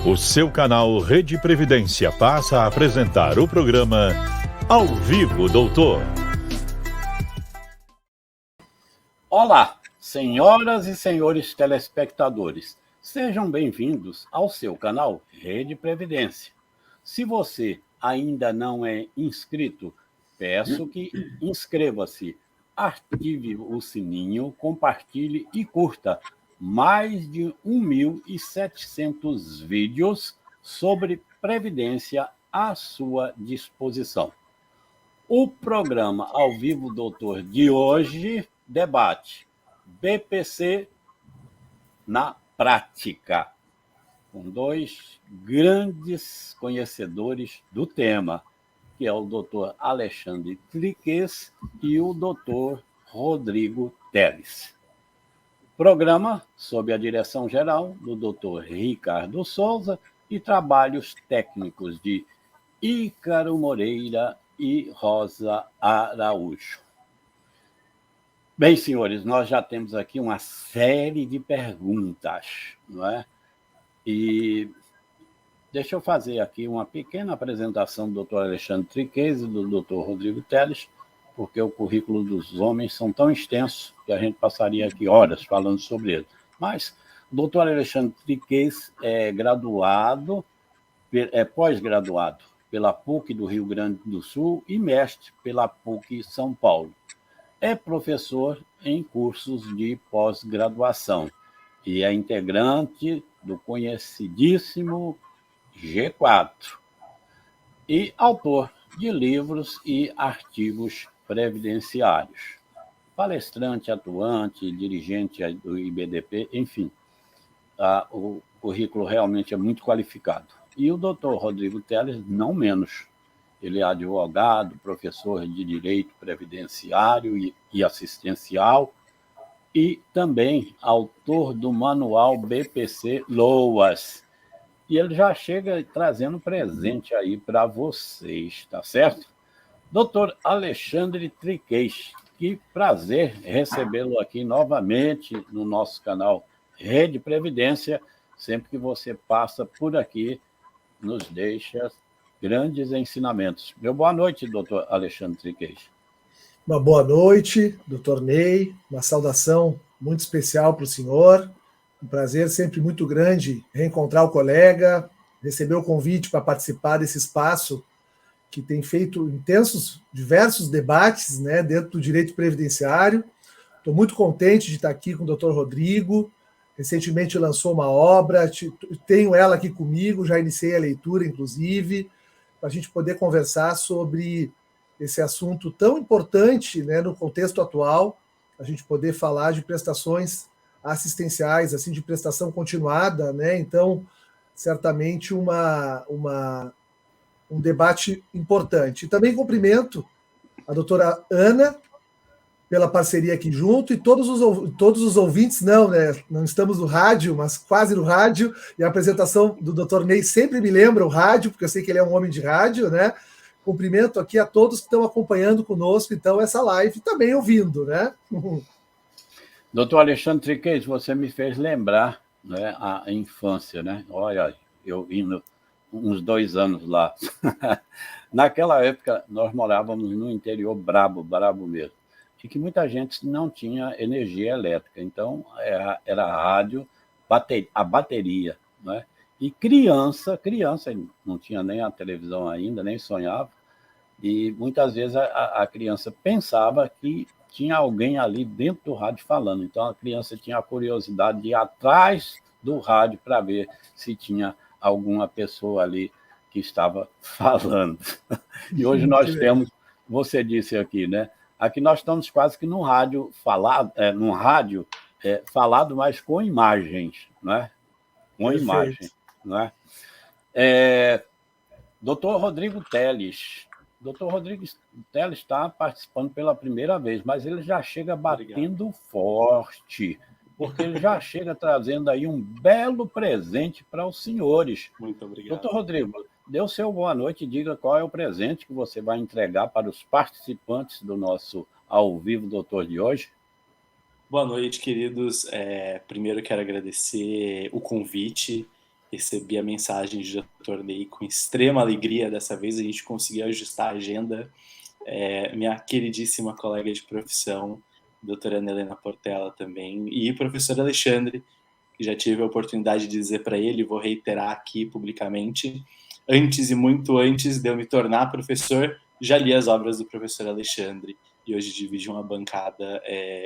O seu canal Rede Previdência passa a apresentar o programa Ao Vivo, Doutor. Olá, senhoras e senhores telespectadores. Sejam bem-vindos ao seu canal Rede Previdência. Se você ainda não é inscrito, peço que inscreva-se, ative o sininho, compartilhe e curta mais de 1.700 vídeos sobre Previdência à sua disposição. O programa Ao Vivo Doutor de hoje debate BPC na prática, com dois grandes conhecedores do tema, que é o doutor Alexandre Triques e o doutor Rodrigo Teles. Programa sob a direção geral do doutor Ricardo Souza e trabalhos técnicos de Ícaro Moreira e Rosa Araújo. Bem, senhores, nós já temos aqui uma série de perguntas, não é? E deixa eu fazer aqui uma pequena apresentação do Dr. Alexandre Triques e do Dr. Rodrigo Teles, porque o currículo dos homens são tão extensos que a gente passaria aqui horas falando sobre ele. Mas o Dr. Alexandre Triques é pós-graduado pela PUC do Rio Grande do Sul e mestre pela PUC São Paulo. É professor em cursos de pós-graduação e é integrante do conhecidíssimo G4 e autor de livros e artigos previdenciários. Palestrante, atuante, dirigente do IBDP, enfim, o currículo realmente é muito qualificado. E o doutor Rodrigo Teles, não menos. Ele é advogado, professor de Direito Previdenciário e Assistencial e também autor do manual BPC Loas. E ele já chega trazendo presente aí para vocês, tá certo? Doutor Alexandre Triques, que prazer recebê-lo aqui novamente no nosso canal Rede Previdência. Sempre que você passa por aqui, nos deixa grandes ensinamentos. Meu boa noite, doutor Alexandre Triques. Uma boa noite, doutor Ney. Uma saudação muito especial para o senhor. Um prazer sempre muito grande reencontrar o colega, receber o convite para participar desse espaço que tem feito diversos debates, né, dentro do direito previdenciário. Estou muito contente de estar aqui com o doutor Rodrigo. Recentemente lançou uma obra, tenho ela aqui comigo, já iniciei a leitura, inclusive, para a gente poder conversar sobre esse assunto tão importante, né, no contexto atual, a gente poder falar de prestações assistenciais, assim, de prestação continuada, né? Então, certamente um debate importante. E também cumprimento a doutora Ana pela parceria aqui junto, e todos os ouvintes, não estamos no rádio, mas quase no rádio, e a apresentação do Dr. Ney sempre me lembra o rádio, porque eu sei que ele é um homem de rádio, né? Cumprimento aqui a todos que estão acompanhando conosco, então, essa live, também ouvindo, né? Doutor Alexandre Triques, você me fez lembrar, né, a infância, né? Olha, eu indo uns 2 anos lá. Naquela época, nós morávamos no interior brabo mesmo, e que muita gente não tinha energia elétrica, então era a rádio, a bateria, né? E criança não tinha nem a televisão ainda, nem sonhava, e muitas vezes a criança pensava que tinha alguém ali dentro do rádio falando, então a criança tinha a curiosidade de ir atrás do rádio para ver se tinha alguma pessoa ali que estava falando. E hoje nós temos, você disse aqui, né? Aqui nós estamos quase que num rádio falado, mas com imagens, né? Com imagens, né? Doutor Rodrigo Teles. Doutor Rodrigo Teles está participando pela primeira vez, mas ele já chega batendo forte, porque ele já chega trazendo aí um belo presente para os senhores. Muito obrigado. Doutor Rodrigo, dê o seu boa noite e diga qual é o presente que você vai entregar para os participantes do nosso Ao Vivo Doutor de hoje. Boa noite, queridos. Primeiro quero agradecer o convite recebi a mensagem de Dr. Ney com extrema alegria. Dessa vez a gente conseguiu ajustar a agenda. Minha queridíssima colega de profissão, doutora Ana Helena Portela também, e o professor Alexandre, que já tive a oportunidade de dizer para ele, vou reiterar aqui publicamente, antes e muito antes de eu me tornar professor, já li as obras do professor Alexandre, e hoje dividir uma bancada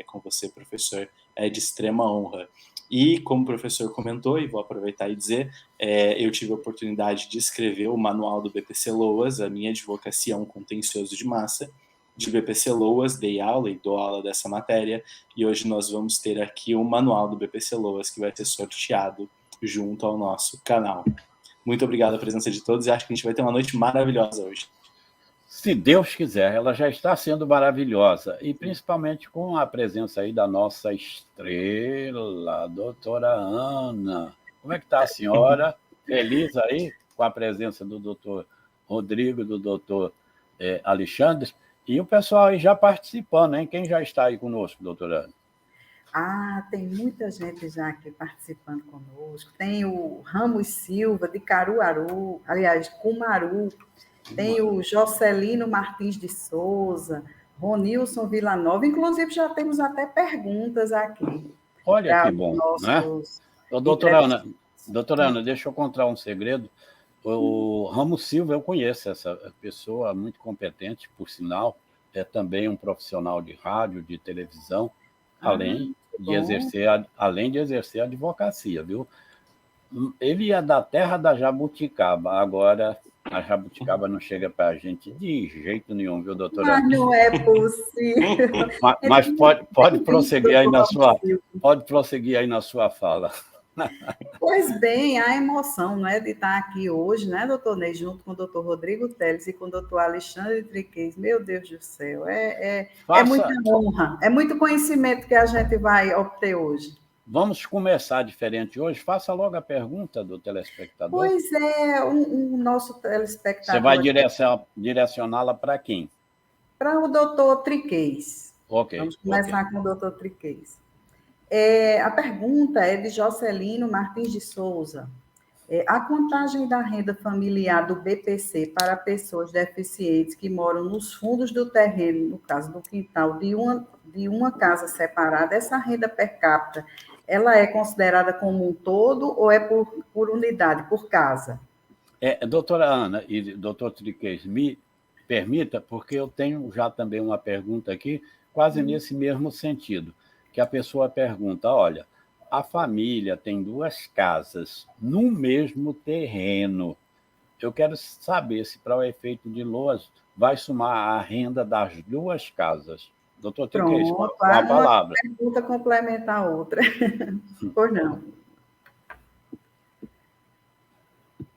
com você, professor, é de extrema honra. E, como o professor comentou, e vou aproveitar e dizer, eu tive a oportunidade de escrever o manual do BPC Loas, a minha advocacia é um contencioso de massa, de BPC Loas, dei aula e dou aula dessa matéria, e hoje nós vamos ter aqui o manual do BPC Loas, que vai ser sorteado junto ao nosso canal. Muito obrigado pela presença de todos, e acho que a gente vai ter uma noite maravilhosa hoje. Se Deus quiser, ela já está sendo maravilhosa, e principalmente com a presença aí da nossa estrela, doutora Ana. Como é que está a senhora? Feliz aí com a presença do doutor Rodrigo, do doutor Alexandre, e o pessoal aí já participando, hein? Quem já está aí conosco, doutora Ana? Tem muita gente já aqui participando conosco. Tem o Ramos Silva, de Caruaru, aliás, Cumaru. Tem o Jocelino Martins de Souza, Ronilson Villanova, inclusive já temos até perguntas aqui. Olha que bom, né? Doutora Ana, deixa eu contar um segredo. O Ramos Silva, eu conheço essa pessoa, muito competente, por sinal, é também um profissional de rádio, de televisão, além de exercer a advocacia, viu? Ele é da terra da jabuticaba, agora a jabuticaba não chega para a gente de jeito nenhum, viu, doutora? Mas não é possível. Mas pode prosseguir aí na sua fala. Pois bem, a emoção, não é, de estar aqui hoje, né, doutor Ney, junto com o doutor Rodrigo Teles e com o doutor Alexandre Triquez, meu Deus do céu, é muita honra, é muito conhecimento que a gente vai obter hoje. Vamos começar diferente hoje. Faça logo a pergunta do telespectador. Pois é, o nosso telespectador... Você vai direcioná-la para quem? Para o doutor Triquez. Ok. Vamos começar com o doutor Triquez. A pergunta é de Jocelino Martins de Souza. A contagem da renda familiar do BPC para pessoas deficientes que moram nos fundos do terreno, no caso do quintal, de uma casa separada, essa renda per capita, ela é considerada como um todo ou é por unidade, por casa? Doutora Ana e doutor Triquez, me permita, porque eu tenho já também uma pergunta aqui, quase nesse mesmo sentido, que a pessoa pergunta, olha, a família tem 2 casas no mesmo terreno. Eu quero saber se, para o efeito de Loas, vai somar a renda das 2 casas. Doutor Triquez, com a palavra. Uma pergunta complementa a outra. Pois não.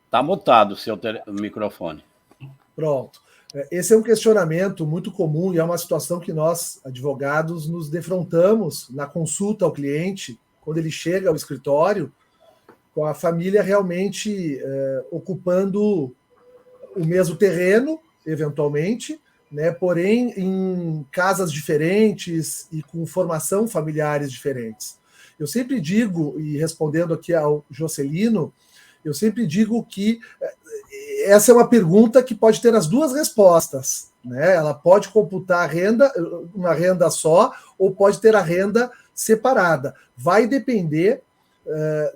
Está mutado o seu microfone. Pronto. Esse é um questionamento muito comum e é uma situação que nós, advogados, nos defrontamos na consulta ao cliente, quando ele chega ao escritório, com a família realmente ocupando o mesmo terreno, eventualmente, né, porém em casas diferentes e com formação familiares diferentes. Eu sempre digo, e respondendo aqui ao Jocelino, eu sempre digo que essa é uma pergunta que pode ter as 2 respostas, né? Ela pode computar a renda, uma renda só, ou pode ter a renda separada. Vai depender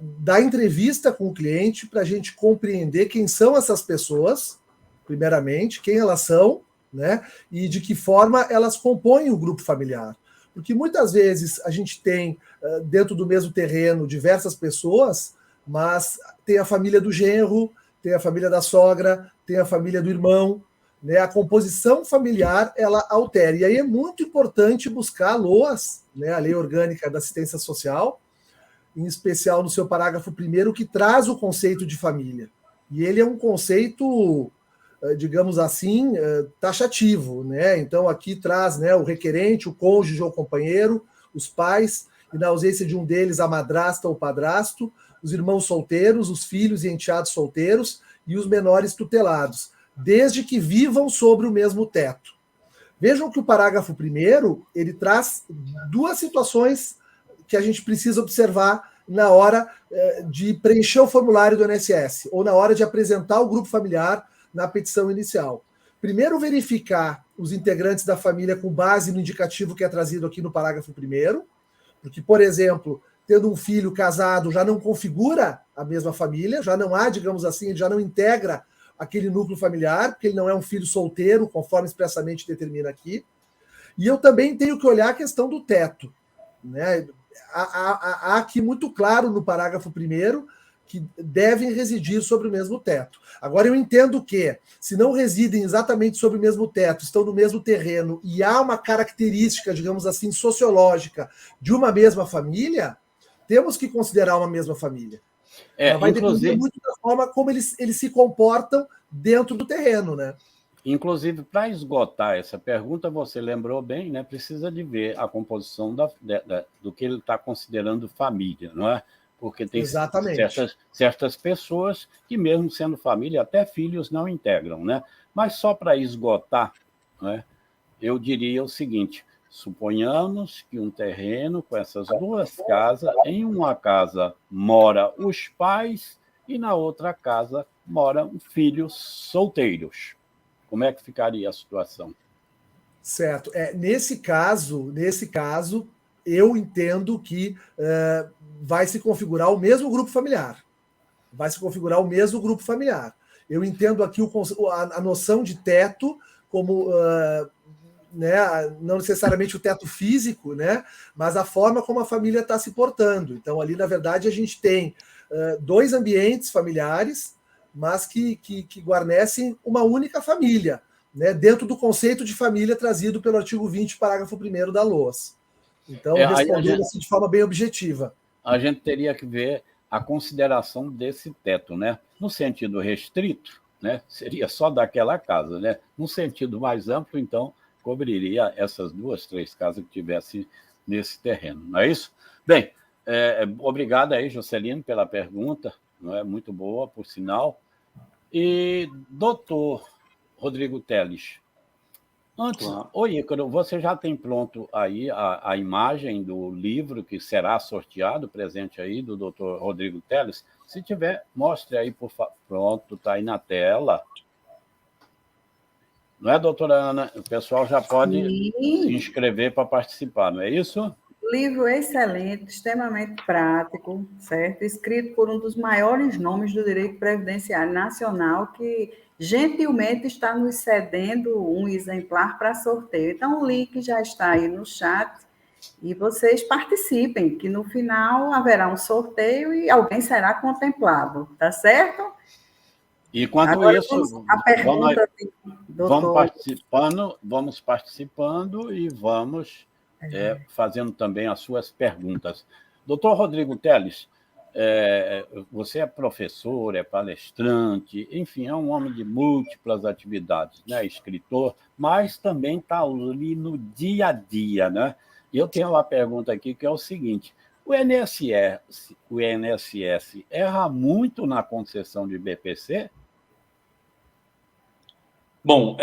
da entrevista com o cliente para a gente compreender quem são essas pessoas, primeiramente, quem elas são, né? E de que forma elas compõem o grupo familiar. Porque muitas vezes a gente tem, dentro do mesmo terreno, diversas pessoas, mas tem a família do genro, tem a família da sogra, tem a família do irmão, né? A composição familiar, ela altera. E aí é muito importante buscar a LOAS, né? A Lei Orgânica da Assistência Social, em especial no seu parágrafo 1º, que traz o conceito de família. E ele é um conceito, digamos assim, taxativo, né? Então aqui traz, né, o requerente, o cônjuge ou companheiro, os pais, e na ausência de um deles, a madrasta ou padrasto, os irmãos solteiros, os filhos e enteados solteiros e os menores tutelados, desde que vivam sobre o mesmo teto. Vejam que o parágrafo 1º, ele traz 2 situações que a gente precisa observar na hora de preencher o formulário do INSS ou na hora de apresentar o grupo familiar na petição inicial. Primeiro, verificar os integrantes da família com base no indicativo que é trazido aqui no parágrafo 1º, porque, por exemplo, tendo um filho casado já não configura a mesma família, já não há, digamos assim, ele já não integra aquele núcleo familiar, porque ele não é um filho solteiro, conforme expressamente determina aqui. E eu também tenho que olhar a questão do teto, né? Há aqui muito claro no parágrafo 1º que devem residir sobre o mesmo teto. Agora, eu entendo que, se não residem exatamente sobre o mesmo teto, estão no mesmo terreno, e há uma característica, digamos assim, sociológica de uma mesma família, temos que considerar uma mesma família. Ela vai depender muito da forma como eles se comportam dentro do terreno, né? Inclusive, para esgotar essa pergunta, você lembrou bem, né? Precisa de ver a composição do que ele está considerando família, não é? Porque tem certas pessoas que, mesmo sendo família, até filhos não integram, né? Mas só para esgotar, né, eu diria o seguinte: suponhamos que um terreno com essas duas casas, em uma casa mora os pais e na outra casa moram filhos solteiros. Como é que ficaria a situação? Certo. Nesse caso, eu entendo que vai se configurar o mesmo grupo familiar. Eu entendo aqui a noção de teto como né, não necessariamente o teto físico, né, mas a forma como a família está se portando. Então, ali, na verdade, a gente tem dois ambientes familiares, mas que guarnecem uma única família, né, dentro do conceito de família trazido pelo artigo 20, parágrafo 1º da LOAS. Então, respondendo assim de forma bem objetiva. A gente teria que ver a consideração desse teto, né? No sentido restrito, né, seria só daquela casa, né? No sentido mais amplo, então, cobriria essas 2, 3 casas que tivessem nesse terreno, não é isso? Bem, obrigado aí, Juscelino, pela pergunta, não é? Muito boa, por sinal. E, doutor Rodrigo Teles, antes, Ícaro, você já tem pronto aí a imagem do livro que será sorteado, presente aí, do doutor Rodrigo Teles? Se tiver, mostre aí, por favor. Pronto, está aí na tela. Não é, doutora Ana? O pessoal já pode se inscrever para participar, não é isso? Livro excelente, extremamente prático, certo? Escrito por um dos maiores nomes do direito previdenciário nacional, que gentilmente está nos cedendo um exemplar para sorteio. Então, o link já está aí no chat e vocês participem, que no final haverá um sorteio e alguém será contemplado, tá certo? E enquanto agora, isso, a pergunta vamos participando e vamos fazendo também as suas perguntas. Doutor Rodrigo Teles, você é professor, é palestrante, enfim, é um homem de múltiplas atividades, né? Escritor, mas também está ali no dia a dia, né? E eu tenho uma pergunta aqui que é o seguinte: o INSS erra muito na concessão de BPC? Bom,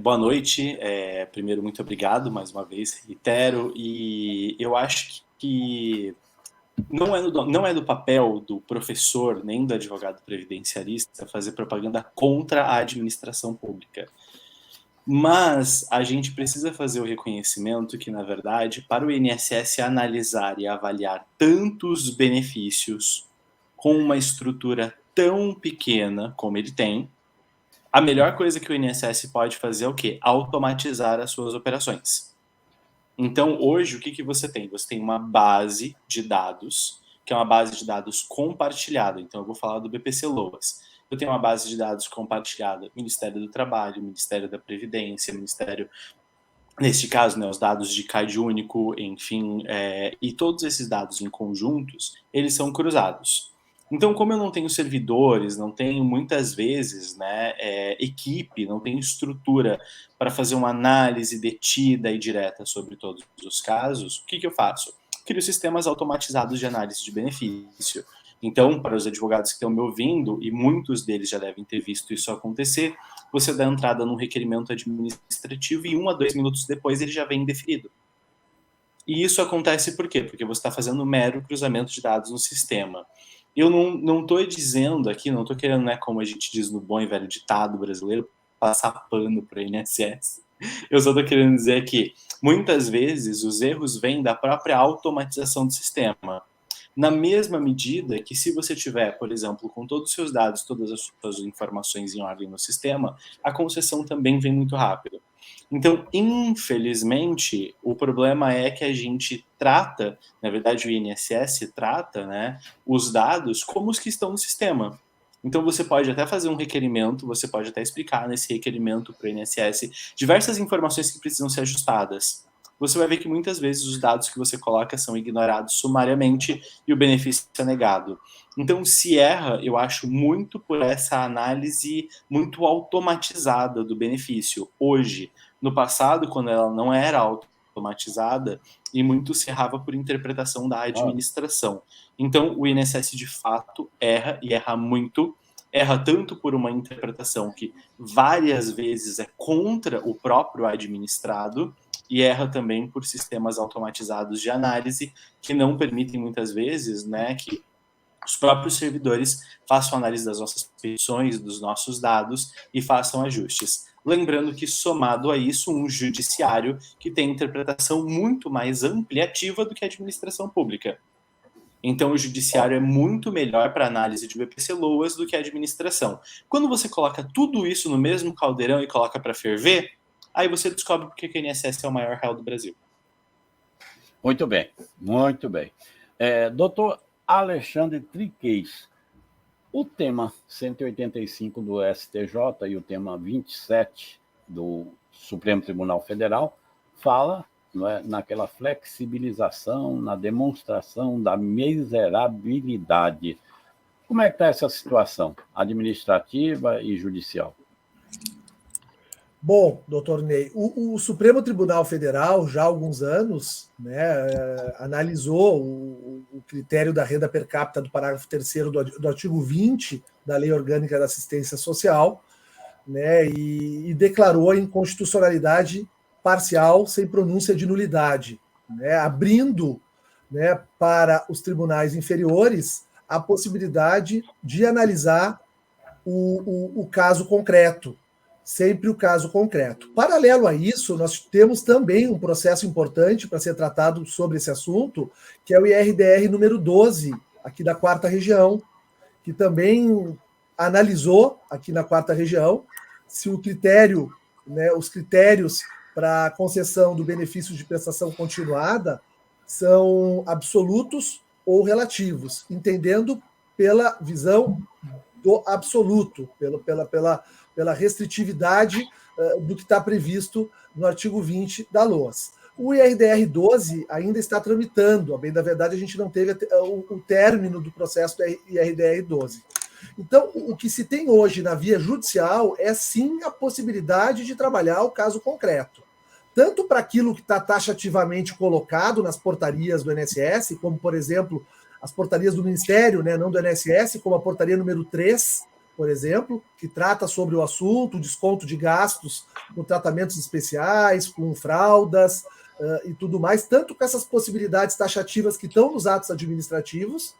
boa noite. Primeiro, muito obrigado, mais uma vez, reitero. E eu acho que não é do papel do professor nem do advogado previdenciarista fazer propaganda contra a administração pública. Mas a gente precisa fazer o reconhecimento que, na verdade, para o INSS analisar e avaliar tantos benefícios com uma estrutura tão pequena como ele tem, a melhor coisa que o INSS pode fazer é o quê? Automatizar as suas operações. Então, hoje, o que você tem? Você tem uma base de dados, que é uma base de dados compartilhada. Então, eu vou falar do BPC LOAS. Eu tenho uma base de dados compartilhada, Ministério do Trabalho, Ministério da Previdência, Ministério, neste caso, né, os dados de CAD único, enfim, e todos esses dados em conjuntos, eles são cruzados. Então, como eu não tenho servidores, não tenho muitas vezes, né, equipe, não tenho estrutura para fazer uma análise detida e direta sobre todos os casos, o que eu faço? Crio sistemas automatizados de análise de benefício. Então, para os advogados que estão me ouvindo, e muitos deles já devem ter visto isso acontecer, você dá entrada num requerimento administrativo e 1 a 2 minutos depois ele já vem indeferido. E isso acontece por quê? Porque você está fazendo um mero cruzamento de dados no sistema. Eu não estou dizendo aqui, não estou querendo, né, como a gente diz no bom e velho ditado brasileiro, passar pano para o INSS. Eu só estou querendo dizer que, muitas vezes, os erros vêm da própria automatização do sistema. Na mesma medida que, se você tiver, por exemplo, com todos os seus dados, todas as suas informações em ordem no sistema, a concessão também vem muito rápido. Então, infelizmente, o problema é que a gente trata, na verdade o INSS trata, né, os dados como os que estão no sistema. Então você pode até fazer um requerimento, você pode até explicar nesse requerimento para o INSS diversas informações que precisam ser ajustadas. Você vai ver que muitas vezes os dados que você coloca são ignorados sumariamente e o benefício é negado. Então, se erra, eu acho, muito por essa análise muito automatizada do benefício. Hoje, no passado, quando ela não era automatizada, e muito se errava por interpretação da administração. Então, o INSS, de fato, erra, e erra muito. Erra tanto por uma interpretação que várias vezes é contra o próprio administrado, e erra também por sistemas automatizados de análise que não permitem, muitas vezes, né, que os próprios servidores façam análise das nossas petições, dos nossos dados e façam ajustes. Lembrando que, somado a isso, um judiciário que tem interpretação muito mais ampliativa do que a administração pública. Então, o judiciário é muito melhor para análise de BPC-LOAS do que a administração. Quando você coloca tudo isso no mesmo caldeirão e coloca para ferver, aí você descobre porque o INSS é o maior réu do Brasil. Muito bem, muito bem. Doutor Alexandre Triquez, o tema 185 do STJ e o tema 27 do Supremo Tribunal Federal fala, não é, naquela flexibilização, na demonstração da miserabilidade. Como é que está essa situação administrativa e judicial? Bom, doutor Ney, o Supremo Tribunal Federal, já há alguns anos, né, analisou o critério da renda per capita do parágrafo 3º do artigo 20 da Lei Orgânica da Assistência Social, né, e declarou a inconstitucionalidade parcial sem pronúncia de nulidade, né, abrindo, né, para os tribunais inferiores a possibilidade de analisar o caso concreto, sempre o caso concreto. Paralelo a isso, nós temos também um processo importante para ser tratado sobre esse assunto, que é o IRDR número 12, aqui da 4ª Região, que também analisou, aqui na 4ª Região, se o critério, né, os critérios para a concessão do benefício de prestação continuada são absolutos ou relativos, entendendo pela visão do absoluto, pela restritividade do que está previsto no artigo 20 da LOAS. O IRDR 12 ainda está tramitando, a bem da verdade a gente não teve o término do processo do IRDR 12. Então, o que se tem hoje na via judicial é sim a possibilidade de trabalhar o caso concreto, tanto para aquilo que está taxativamente colocado nas portarias do INSS, como, por exemplo, as portarias do Ministério, né, não do INSS, como a portaria número 3, por exemplo, que trata sobre o assunto, o desconto de gastos com tratamentos especiais, com fraldas e tudo mais, tanto com essas possibilidades taxativas que estão nos atos administrativos,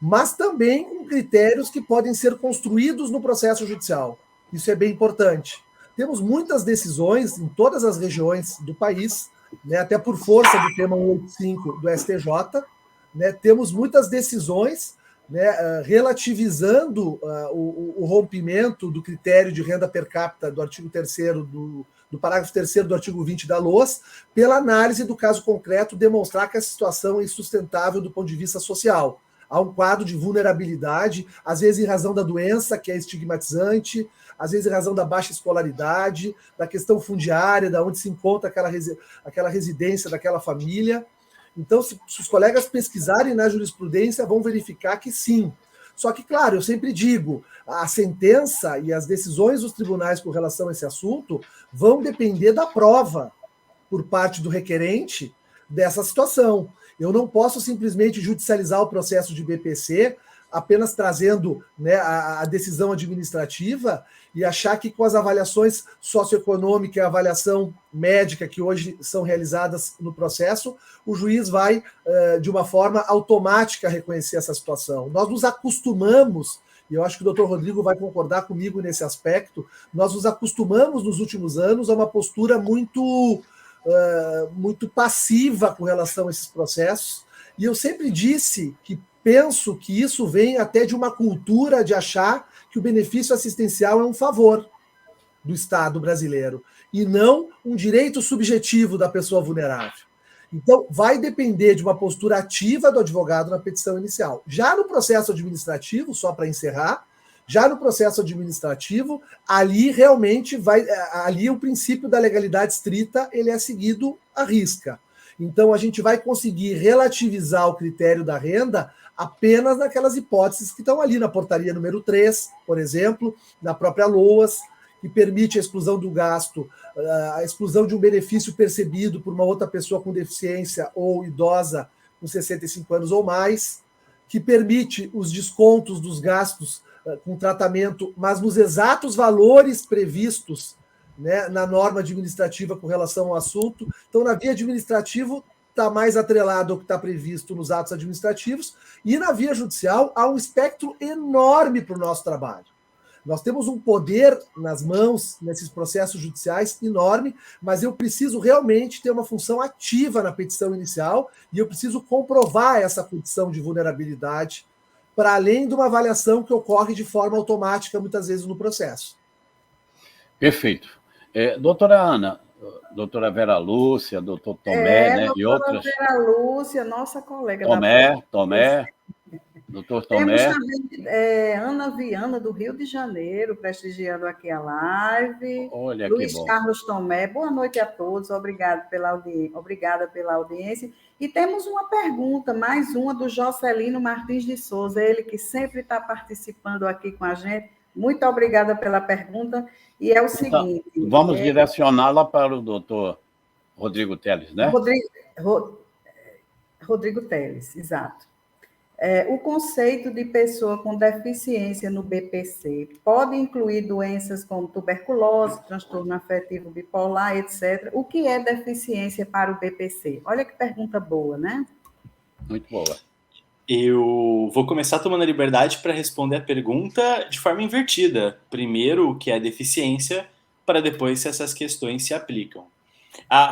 mas também com critérios que podem ser construídos no processo judicial. Isso é bem importante. Temos muitas decisões em todas as regiões do país, né, até por força do tema 185 do STJ, né, temos muitas decisões, né, relativizando o rompimento do critério de renda per capita do artigo 3º do parágrafo 3º do artigo 20 da LOAS, pela análise do caso concreto, demonstrar que a situação é insustentável do ponto de vista social. Há um quadro de vulnerabilidade, às vezes em razão da doença, que é estigmatizante, às vezes em razão da baixa escolaridade, da questão fundiária, da onde se encontra aquela residência daquela família. Então, se os colegas pesquisarem na jurisprudência, vão verificar que sim. Só que, claro, eu sempre digo, a sentença e as decisões dos tribunais com relação a esse assunto vão depender da prova por parte do requerente dessa situação. Eu não posso simplesmente judicializar o processo de BPC apenas trazendo, né, a decisão administrativa e achar que com as avaliações socioeconômicas e a avaliação médica que hoje são realizadas no processo, o juiz vai, de uma forma automática, reconhecer essa situação. Nós nos acostumamos, e eu acho que o doutor Rodrigo vai concordar comigo nesse aspecto, nós nos acostumamos nos últimos anos a uma postura muito passiva com relação a esses processos, e eu sempre disse que penso que isso vem até de uma cultura de achar que o benefício assistencial é um favor do Estado brasileiro e não um direito subjetivo da pessoa vulnerável. Então, vai depender de uma postura ativa do advogado na petição inicial. Já no processo administrativo, só para encerrar, já no processo administrativo, ali realmente ali o princípio da legalidade estrita, ele é seguido à risca. Então, a gente vai conseguir relativizar o critério da renda apenas naquelas hipóteses que estão ali na portaria número 3, por exemplo, na própria LOAS, que permite a exclusão do gasto, a exclusão de um benefício percebido por uma outra pessoa com deficiência ou idosa com 65 anos ou mais, que permite os descontos dos gastos com tratamento, mas nos exatos valores previstos, né, na norma administrativa com relação ao assunto. Então, na via administrativa, está mais atrelado ao que está previsto nos atos administrativos, e na via judicial há um espectro enorme para o nosso trabalho. Nós temos um poder nas mãos, nesses processos judiciais, enorme, mas eu preciso realmente ter uma função ativa na petição inicial e eu preciso comprovar essa condição de vulnerabilidade, para além de uma avaliação que ocorre de forma automática, muitas vezes, no processo. Perfeito. Doutora Ana, doutora Vera Lúcia, doutor Tomé, né, e outras. Doutora Vera Lúcia, nossa colega. Tomé, doutor Tomé. Temos também Ana Viana, do Rio de Janeiro, prestigiando aqui a live. Olha, Luiz que bom. Carlos Tomé, boa noite a todos, obrigada pela audiência. E temos uma pergunta, mais uma, do Jocelino Martins de Souza, ele que sempre está participando aqui com a gente. Muito obrigada pela pergunta. E é o seguinte... Vamos direcioná-la para o doutor Rodrigo Teles, né? Rodrigo Teles, exato. O conceito de pessoa com deficiência no BPC pode incluir doenças como tuberculose, transtorno afetivo bipolar, etc. O que é deficiência para o BPC? Olha que pergunta boa, né? Muito boa. Eu vou começar tomando a liberdade para responder a pergunta de forma invertida. Primeiro, o que é deficiência, para depois se essas questões se aplicam.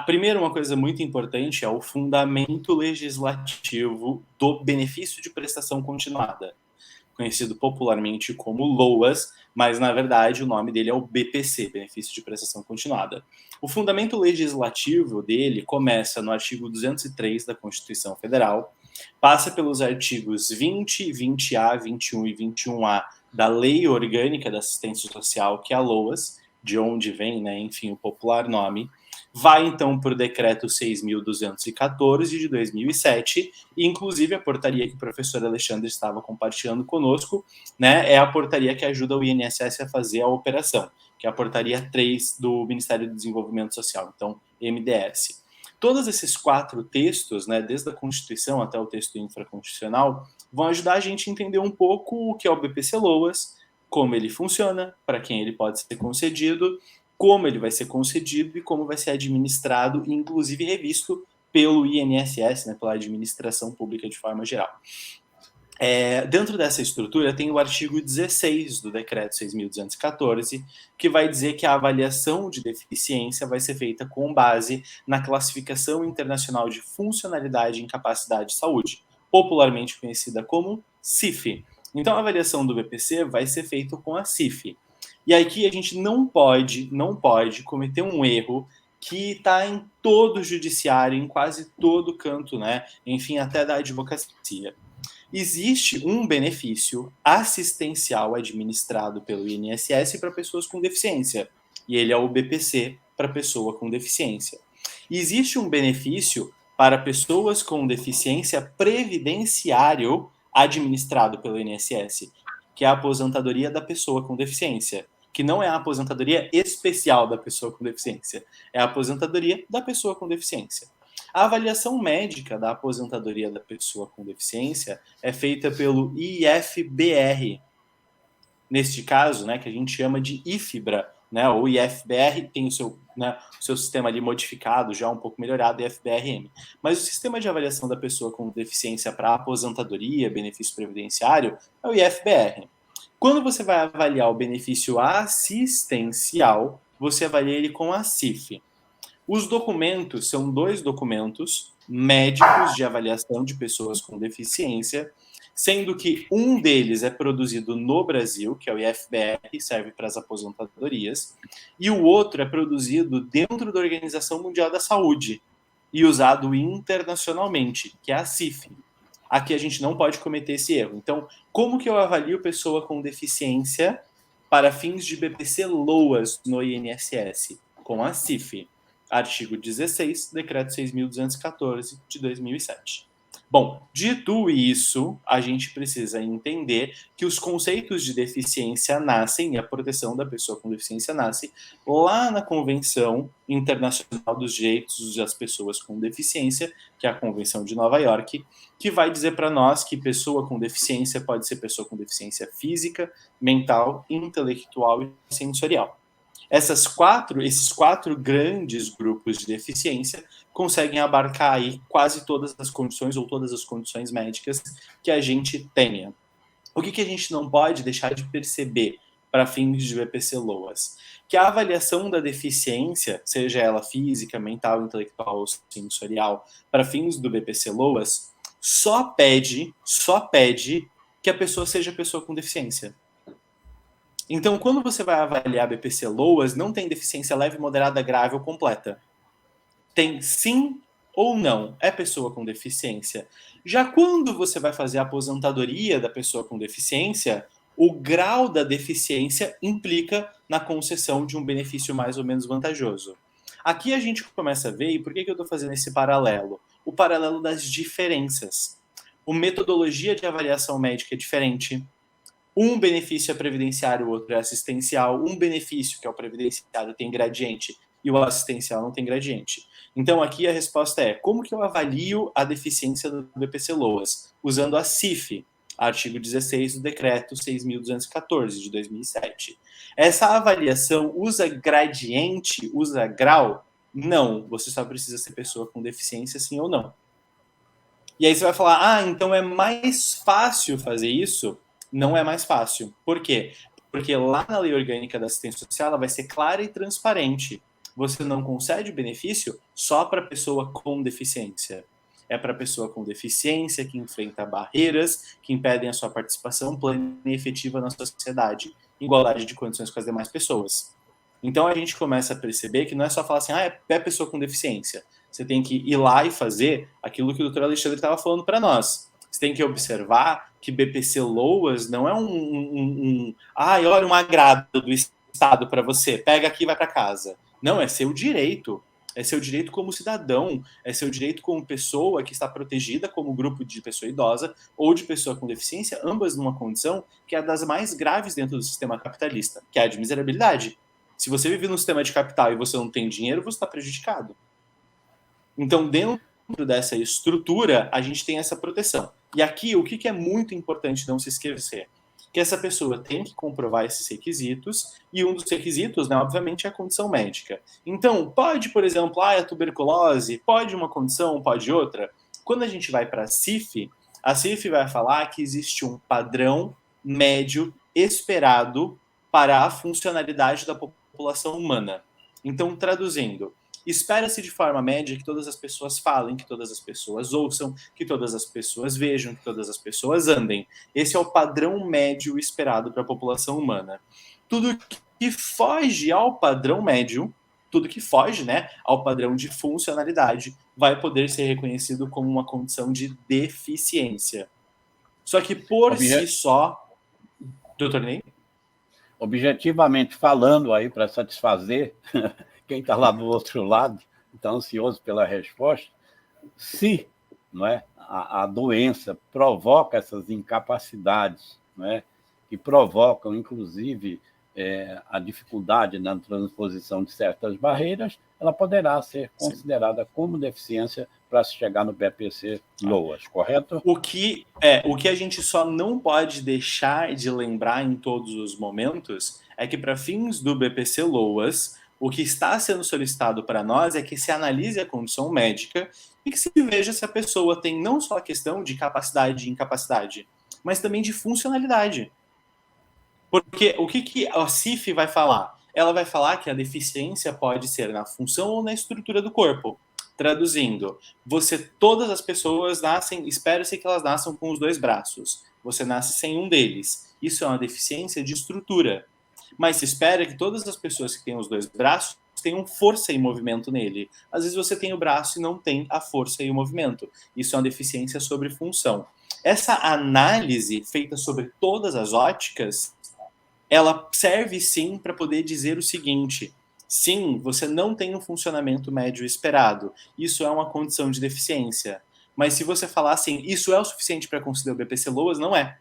Primeiro, uma coisa muito importante é o fundamento legislativo do benefício de prestação continuada, conhecido popularmente como LOAS, mas, na verdade, o nome dele é o BPC, Benefício de Prestação Continuada. O fundamento legislativo dele começa no artigo 203 da Constituição Federal, passa pelos artigos 20, 20A, 21 e 21A da Lei Orgânica da Assistência Social, que é a LOAS, de onde vem, né, enfim, o popular nome, vai então para o decreto 6.214 de 2007, e inclusive a portaria que o professor Alexandre estava compartilhando conosco, né, é a portaria que ajuda o INSS a fazer a operação, que é a portaria 3 do Ministério do Desenvolvimento Social, então MDS. Todos esses 4 textos, né, desde a Constituição até o texto infraconstitucional, vão ajudar a gente a entender um pouco o que é o BPC-LOAS, como ele funciona, para quem ele pode ser concedido, como ele vai ser concedido e como vai ser administrado e, inclusive, revisto pelo INSS, né, pela administração pública de forma geral. Dentro dessa estrutura tem o artigo 16 do decreto 6.214, que vai dizer que a avaliação de deficiência vai ser feita com base na Classificação Internacional de Funcionalidade, Incapacidade e Saúde, popularmente conhecida como CIF. Então, a avaliação do BPC vai ser feita com a CIF. E aqui a gente não pode cometer um erro que está em todo o judiciário, em quase todo canto, né? Enfim, até da advocacia. Existe um benefício assistencial administrado pelo INSS para pessoas com deficiência, e ele é o BPC para pessoa com deficiência. E existe um benefício para pessoas com deficiência previdenciário administrado pelo INSS, que é a aposentadoria da pessoa com deficiência, que não é a aposentadoria especial da pessoa com deficiência, é a aposentadoria da pessoa com deficiência. A avaliação médica da aposentadoria da pessoa com deficiência é feita pelo IFBR. Neste caso, né, que a gente chama de IFBRA, né, o IFBR tem o seu sistema ali modificado, já um pouco melhorado, IFBRM. Mas o sistema de avaliação da pessoa com deficiência para aposentadoria, benefício previdenciário, é o IFBR. Quando você vai avaliar o benefício assistencial, você avalia ele com a CIF. Os documentos são 2 documentos médicos de avaliação de pessoas com deficiência, sendo que um deles é produzido no Brasil, que é o IFBR, que serve para as aposentadorias, e o outro é produzido dentro da Organização Mundial da Saúde e usado internacionalmente, que é a CIF. Aqui a gente não pode cometer esse erro. Então, como que eu avalio pessoa com deficiência para fins de BPC-LOAS no INSS? Com a CIF. Artigo 16, Decreto 6.214, de 2007. Bom, dito isso, a gente precisa entender que os conceitos de deficiência nascem, e a proteção da pessoa com deficiência nasce, lá na Convenção Internacional dos Direitos das Pessoas com Deficiência, que é a Convenção de Nova York, que vai dizer para nós que pessoa com deficiência pode ser pessoa com deficiência física, mental, intelectual e sensorial. Esses quatro grandes grupos de deficiência conseguem abarcar aí quase todas as condições ou todas as condições médicas que a gente tenha. O que a gente não pode deixar de perceber para fins de BPC-LOAS? Que a avaliação da deficiência, seja ela física, mental, intelectual ou sensorial, para fins do BPC-LOAS, só pede que a pessoa seja pessoa com deficiência. Então, quando você vai avaliar BPC-LOAS, não tem deficiência leve, moderada, grave ou completa. Tem sim ou não, é pessoa com deficiência. Já quando você vai fazer a aposentadoria da pessoa com deficiência, o grau da deficiência implica na concessão de um benefício mais ou menos vantajoso. Aqui a gente começa a ver, e por que eu estou fazendo esse paralelo? O paralelo das diferenças. A metodologia de avaliação médica é diferente. Um benefício é previdenciário, o outro é assistencial. Um benefício, que é o previdenciário, tem gradiente e o assistencial não tem gradiente. Então, aqui a resposta é: como que eu avalio a deficiência do BPC-LOAS? Usando a CIF, artigo 16 do Decreto 6.214, de 2007. Essa avaliação usa gradiente, usa grau? Não, você só precisa ser pessoa com deficiência, sim ou não. E aí você vai falar: então é mais fácil fazer isso? Não é mais fácil. Por quê? Porque lá na Lei Orgânica da Assistência Social ela vai ser clara e transparente. Você não concede benefício só para pessoa com deficiência. É para pessoa com deficiência que enfrenta barreiras que impedem a sua participação plena e efetiva na sociedade, em igualdade de condições com as demais pessoas. Então a gente começa a perceber que não é só falar assim, é pessoa com deficiência. Você tem que ir lá e fazer aquilo que o Dr. Alexandre estava falando para nós. Você tem que observar que BPC-LOAS não é olha, um agrado do Estado para você, pega aqui e vai para casa. Não, é seu direito. É seu direito como cidadão, é seu direito como pessoa que está protegida como grupo de pessoa idosa ou de pessoa com deficiência, ambas numa condição que é das mais graves dentro do sistema capitalista, que é a de miserabilidade. Se você vive num sistema de capital e você não tem dinheiro, você está prejudicado. Então, dentro dessa estrutura, a gente tem essa proteção. E aqui, o que é muito importante não se esquecer? Que essa pessoa tem que comprovar esses requisitos, e um dos requisitos, né, obviamente, é a condição médica. Então, pode, por exemplo, a tuberculose, pode uma condição, pode outra. Quando a gente vai para a CIF vai falar que existe um padrão médio esperado para a funcionalidade da população humana. Então, traduzindo, espera-se de forma média que todas as pessoas falem, que todas as pessoas ouçam, que todas as pessoas vejam, que todas as pessoas andem. Esse é o padrão médio esperado para a população humana. Tudo que foge ao padrão médio, tudo que foge, né, ao padrão de funcionalidade, vai poder ser reconhecido como uma condição de deficiência. Só que por si só... Doutor Ney? Objetivamente falando aí, para satisfazer quem está lá do outro lado, está ansioso pela resposta, se, não é, a doença provoca essas incapacidades, não é, que provocam, inclusive, a dificuldade na transposição de certas barreiras, ela poderá ser considerada como deficiência para se chegar no BPC-LOAS, correto? O que a gente só não pode deixar de lembrar em todos os momentos é que, para fins do BPC-LOAS, o que está sendo solicitado para nós é que se analise a condição médica e que se veja se a pessoa tem não só a questão de capacidade e incapacidade, mas também de funcionalidade. Porque o que a CIF vai falar? Ela vai falar que a deficiência pode ser na função ou na estrutura do corpo. Traduzindo, todas as pessoas nascem, espera-se que elas nasçam com os 2 braços. Você nasce sem um deles. Isso é uma deficiência de estrutura. Mas se espera que todas as pessoas que têm os 2 braços tenham força e movimento nele. Às vezes você tem o braço e não tem a força e o movimento. Isso é uma deficiência sobre função. Essa análise feita sobre todas as óticas, ela serve sim para poder dizer o seguinte: sim, você não tem um funcionamento médio esperado. Isso é uma condição de deficiência. Mas se você falar assim, isso é o suficiente para considerar o BPC-LOAS, não é.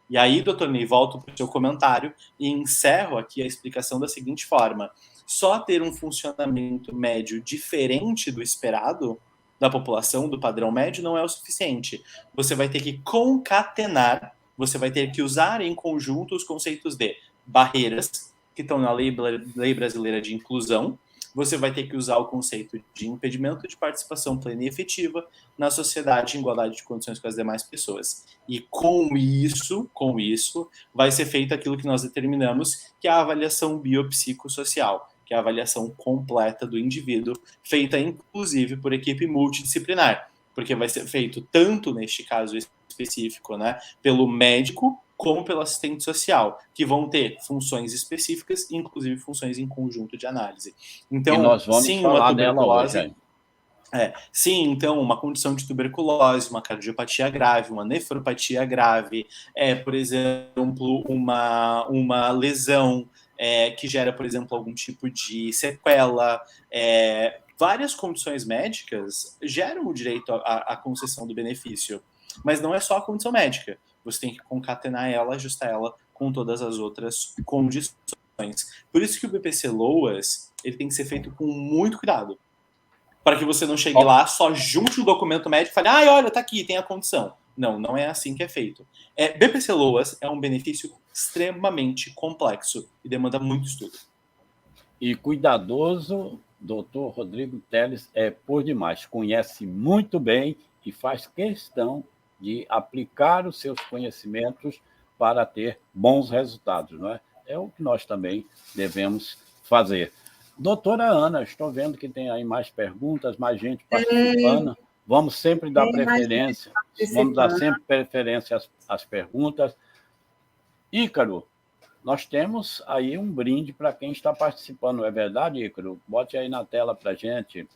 E aí, doutor Ney, volto para o seu comentário e encerro aqui a explicação da seguinte forma: só ter um funcionamento médio diferente do esperado da população, do padrão médio, não é o suficiente. Você vai ter que concatenar, você vai ter que usar em conjunto os conceitos de barreiras, que estão na Lei Brasileira de Inclusão. Você vai ter que usar o conceito de impedimento de participação plena e efetiva na sociedade em igualdade de condições com as demais pessoas. E com isso, vai ser feito aquilo que nós determinamos, que é a avaliação biopsicossocial, que é a avaliação completa do indivíduo, feita inclusive por equipe multidisciplinar, porque vai ser feito tanto neste caso específico, né, pelo médico, como pelo assistente social, que vão ter funções específicas, inclusive funções em conjunto de análise. Então, e nós vamos sim, falar uma tuberculose, dela hoje. Sim, então, uma condição de tuberculose, uma cardiopatia grave, uma nefropatia grave, por exemplo, uma lesão que gera, por exemplo, algum tipo de sequela. Várias condições médicas geram o direito à concessão do benefício, mas não é só a condição médica. Você tem que concatenar ela, ajustar ela com todas as outras condições. Por isso que o BPC-LOAS ele tem que ser feito com muito cuidado, para que você não chegue lá, só junte o documento médico e fale, olha, tá aqui, tem a condição. Não é assim que é feito. BPC-LOAS é um benefício extremamente complexo e demanda muito estudo. E cuidadoso, doutor Rodrigo Teles é por demais, conhece muito bem e faz questão de aplicar os seus conhecimentos para ter bons resultados, não é? É o que nós também devemos fazer. Doutora Ana, estou vendo que tem aí mais perguntas, mais gente participando. Vamos sempre dar preferência, às perguntas. Ícaro, nós temos aí um brinde para quem está participando, é verdade, Ícaro? Bote aí na tela para a gente.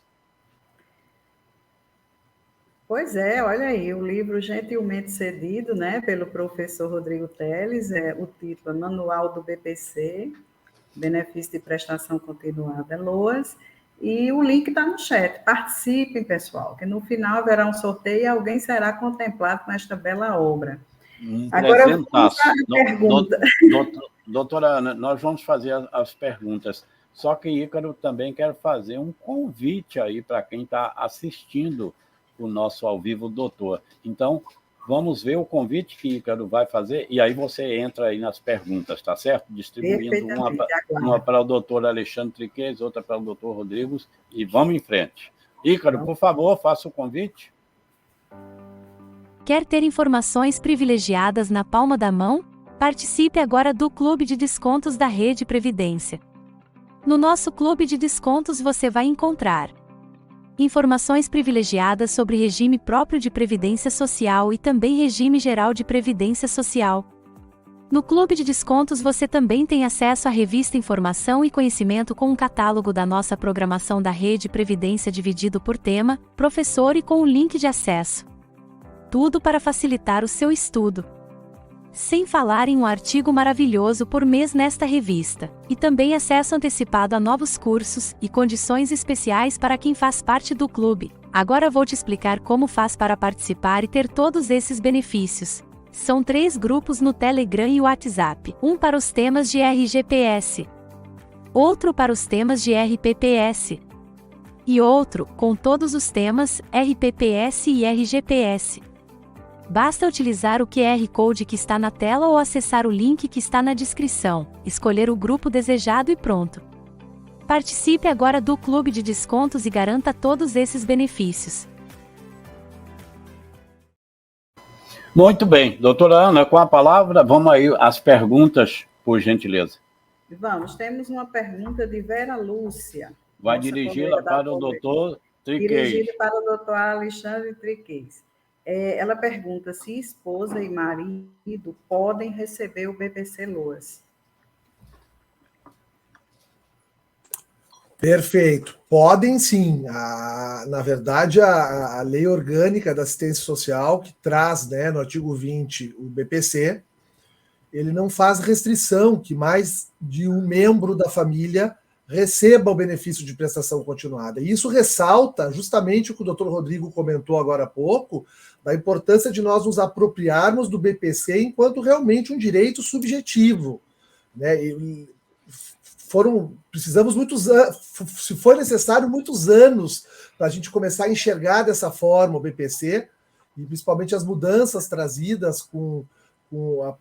Pois é, olha aí, o livro gentilmente cedido, né, pelo professor Rodrigo Teles, o título é Manual do BPC, Benefício de Prestação Continuada, LOAS, e o link está no chat. Participem, pessoal, que no final haverá um sorteio e alguém será contemplado com esta bela obra. Agora, vamos fazer a pergunta. Doutora Ana, nós vamos fazer as perguntas, só que Ícaro também quer fazer um convite aí para quem está assistindo o nosso ao vivo, doutor. Então, vamos ver o convite que Ícaro vai fazer e aí você entra aí nas perguntas, tá certo? Distribuindo uma para o doutor Alexandre Triquez, outra para o doutor Rodrigo e vamos em frente. Ícaro, por favor, faça o convite. Quer ter informações privilegiadas na palma da mão? Participe agora do Clube de Descontos da Rede Previdência. No nosso Clube de Descontos você vai encontrar informações privilegiadas sobre regime próprio de previdência social e também regime geral de previdência social. No Clube de Descontos você também tem acesso à revista Informação e Conhecimento com um catálogo da nossa programação da Rede Previdência dividido por tema, professor e com o link de acesso. Tudo para facilitar o seu estudo. Sem falar em um artigo maravilhoso por mês nesta revista, e também acesso antecipado a novos cursos e condições especiais para quem faz parte do clube. Agora vou te explicar como faz para participar e ter todos esses benefícios. São 3 grupos no Telegram e WhatsApp, um para os temas de RGPS, outro para os temas de RPPS, e outro, com todos os temas, RPPS e RGPS. Basta utilizar o QR Code que está na tela ou acessar o link que está na descrição, escolher o grupo desejado e pronto. Participe agora do Clube de Descontos e garanta todos esses benefícios. Muito bem. Doutora Ana, com a palavra, vamos aí às perguntas, por gentileza. Vamos, temos uma pergunta de Vera Lúcia. Vai dirigi-la para o doutor Triquez. Dirigida para o doutor Alexandre Triquez. Ela pergunta se esposa e marido podem receber o BPC Loas. Perfeito. Podem sim. Na verdade, a Lei Orgânica da Assistência Social, que traz, né, no artigo 20 o BPC, ele não faz restrição que mais de um membro da família receba o benefício de prestação continuada. E isso ressalta justamente o que o doutor Rodrigo comentou agora há pouco, da importância de nós nos apropriarmos do BPC enquanto realmente um direito subjetivo, né? Precisamos muitos anos, se for necessário, muitos anos para a gente começar a enxergar dessa forma o BPC, e principalmente as mudanças trazidas com a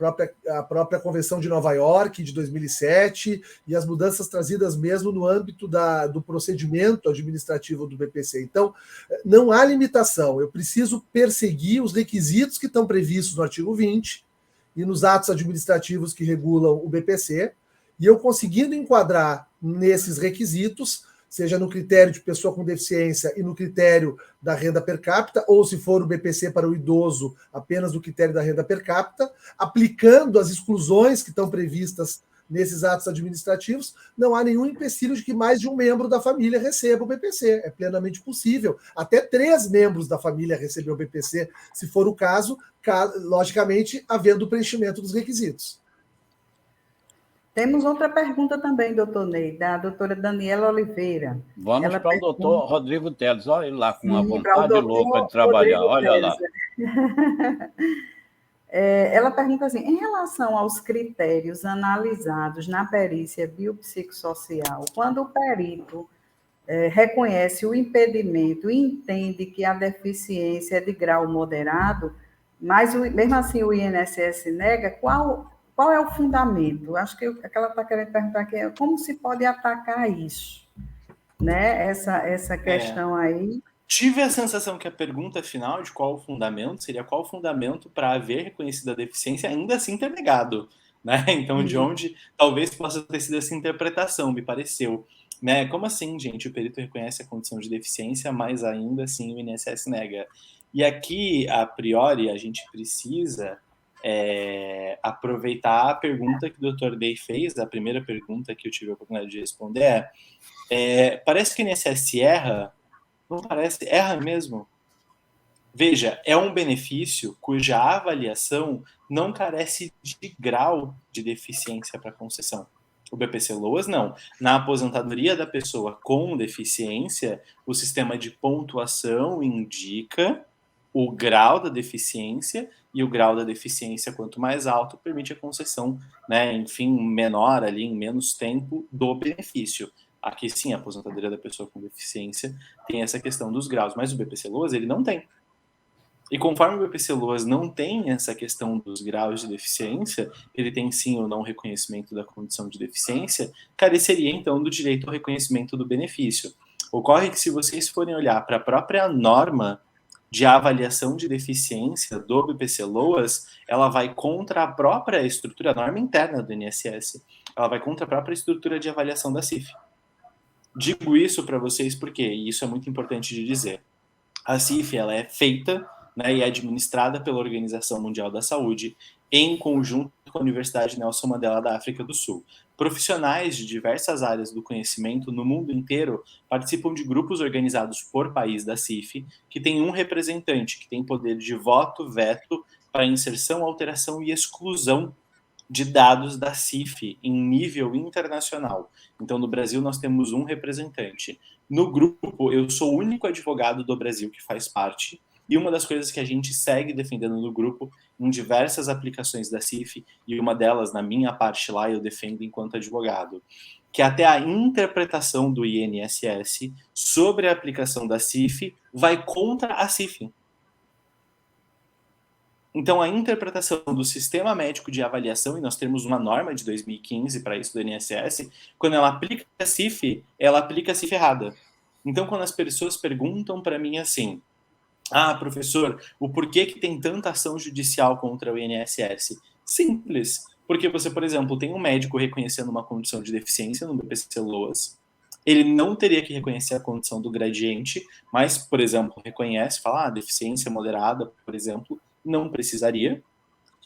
própria Convenção de Nova York de 2007 e as mudanças trazidas mesmo no âmbito do procedimento administrativo do BPC. Então, não há limitação. Eu preciso perseguir os requisitos que estão previstos no artigo 20 e nos atos administrativos que regulam o BPC, e eu conseguindo enquadrar nesses requisitos, seja no critério de pessoa com deficiência e no critério da renda per capita, ou se for o BPC para o idoso, apenas no critério da renda per capita, aplicando as exclusões que estão previstas nesses atos administrativos, não há nenhum empecilho de que mais de um membro da família receba o BPC. É plenamente possível. Até 3 membros da família receber o BPC, se for o caso, logicamente, havendo o preenchimento dos requisitos. Temos outra pergunta também, doutor Ney, da doutora Daniela Oliveira. Vamos para o doutor Rodrigo Teles. Olha ele lá com uma vontade louca de trabalhar. Olha lá. Ela pergunta assim, em relação aos critérios analisados na perícia biopsicossocial, quando o perito reconhece o impedimento e entende que a deficiência é de grau moderado, mas mesmo assim o INSS nega, qual é o fundamento? Acho que o que ela está querendo perguntar aqui é como se pode atacar isso, né? Essa questão aí. Tive a sensação que a pergunta final de qual o fundamento seria qual o fundamento para haver reconhecido a deficiência ainda assim ter negado, né? Então, de onde talvez possa ter sido essa interpretação, me pareceu. Né? Como assim, gente? O perito reconhece a condição de deficiência, mas ainda assim o INSS nega. E aqui, a priori, a gente precisa aproveitar a pergunta que o Dr. Ney fez, a primeira pergunta que eu tive a oportunidade de responder parece que o INSS erra? Não parece? Erra mesmo? Veja, é um benefício cuja avaliação não carece de grau de deficiência para concessão. O BPC Loas, não. Na aposentadoria da pessoa com deficiência, o sistema de pontuação indica o grau da deficiência, e o grau da deficiência, quanto mais alto, permite a concessão, né, enfim, menor ali, em menos tempo, do benefício. Aqui, sim, a aposentadoria da pessoa com deficiência tem essa questão dos graus, mas o BPC Loas, ele não tem. E conforme o BPC Loas não tem essa questão dos graus de deficiência, ele tem sim ou não reconhecimento da condição de deficiência, careceria, então, do direito ao reconhecimento do benefício. Ocorre que, se vocês forem olhar para a própria norma de avaliação de deficiência do BPC Loas, ela vai contra a própria estrutura, a norma interna do INSS, ela vai contra a própria estrutura de avaliação da CIF. Digo isso para vocês porque, e isso é muito importante de dizer, a CIF ela é feita, né, e é administrada pela Organização Mundial da Saúde em conjunto com a Universidade Nelson Mandela da África do Sul. Profissionais de diversas áreas do conhecimento no mundo inteiro participam de grupos organizados por país da CIF, que tem um representante, que tem poder de voto, veto para inserção, alteração e exclusão de dados da CIF em nível internacional. Então, no Brasil, nós temos um representante. No grupo, eu sou o único advogado do Brasil que faz parte, E uma das coisas que a gente segue defendendo no grupo, em diversas aplicações da CIF, e uma delas, na minha parte lá, eu defendo enquanto advogado, que até a interpretação do INSS sobre a aplicação da CIF vai contra a CIF. Então, a interpretação do sistema médico de avaliação, e nós temos uma norma de 2015 para isso do INSS, quando ela aplica a CIF errada. Então, quando as pessoas perguntam para mim assim, professor, o porquê que tem tanta ação judicial contra o INSS? Simples. Porque você, por exemplo, tem um médico reconhecendo uma condição de deficiência no BPC-LOAS, ele não teria que reconhecer a condição do gradiente, mas, por exemplo, reconhece, fala, deficiência moderada, por exemplo, não precisaria.